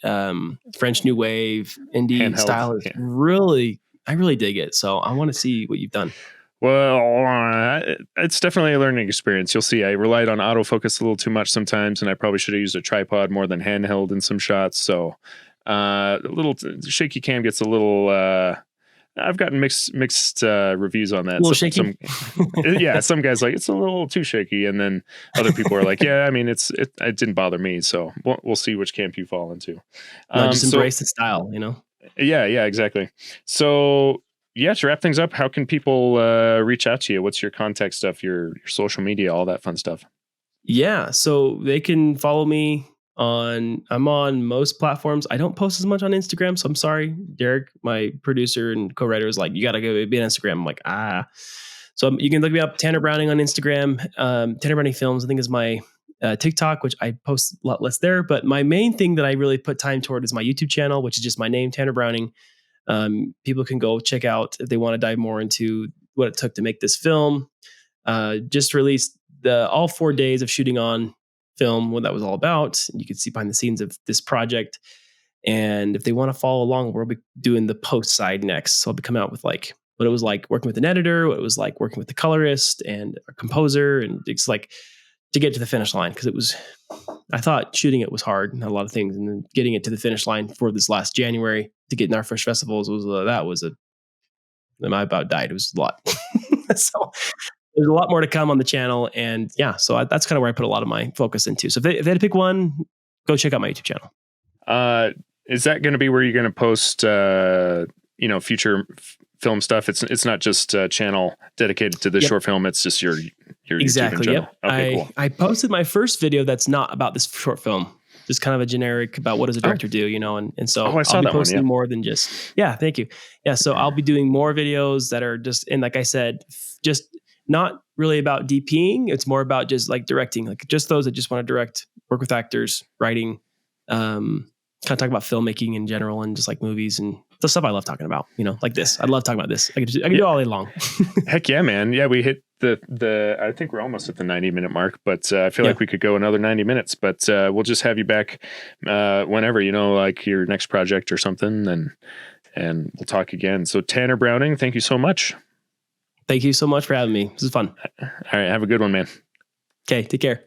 French New Wave indie Handheld. style is Yeah. I really dig it. So I want to see what you've done. Well, it's definitely a learning experience. You'll see. I relied on autofocus a little too much sometimes, and I probably should have used a tripod more than handheld in some shots. So, a little shaky cam gets a little. I've gotten mixed reviews on A that. little shaky. Yeah, some guys like it's a little too shaky, and then other people are like, yeah, I mean, it didn't bother me. So we'll see which camp you fall into. No, just So embrace the style, yeah, exactly. So yeah, to wrap things up, how can people reach out to you? What's your contact stuff, your social media, all that fun stuff? Yeah, so they can follow me I'm on most platforms. I don't post as much on Instagram, so I'm sorry. Derek, my producer and co-writer, is like, you got to go be on Instagram. I'm like, ah. So you can look me up, Tanner Browning on Instagram. Tanner Browning Films, I think, is my TikTok, which I post a lot less there. But my main thing that I really put time toward is my YouTube channel, which is just my name, Tanner Browning. People can go check out if they want to dive more into what it took to make this film. Just released all 4 days of shooting on film, what that was all about. You can see behind the scenes of this project. And if they want to follow along, we'll be doing the post side next. So I'll be coming out with like what it was like working with an editor, what it was like working with the colorist and a composer, and it's like to get to the finish line. Because I thought shooting it was hard and a lot of things, and then getting it to the finish line for this last January to get in our first festivals I about died. It was a lot. So there's a lot more to come on the channel, and yeah, so that's kind of where I put a lot of my focus into. So if they had to pick one, go check out my YouTube channel. Is that going to be where you're going to post, future film stuff? It's not just a channel dedicated to the short film. It's just your Exactly. YouTube in general. Yep. Okay, cool. I posted my first video that's not about this short film, just kind of a generic about what does a director do, and so I saw I'll be that one, posting yeah. more than just thank you. Yeah, so I'll be doing more videos that are just, and like I said, just not really about DPing. It's more about just like directing, like just those that just want to direct, work with actors, writing, kind of talk about filmmaking in general and just like movies and the stuff I love talking about, like this. I love talking about this. I can do all day long. Heck yeah, man. Yeah, we hit I think we're almost at the 90-minute mark, but I feel like we could go another 90 minutes, but we'll just have you back whenever, like your next project or something, and we'll talk again. So Tanner Browning, thank you so much. Thank you so much for having me. This is fun. All right. Have a good one, man. Okay. Take care.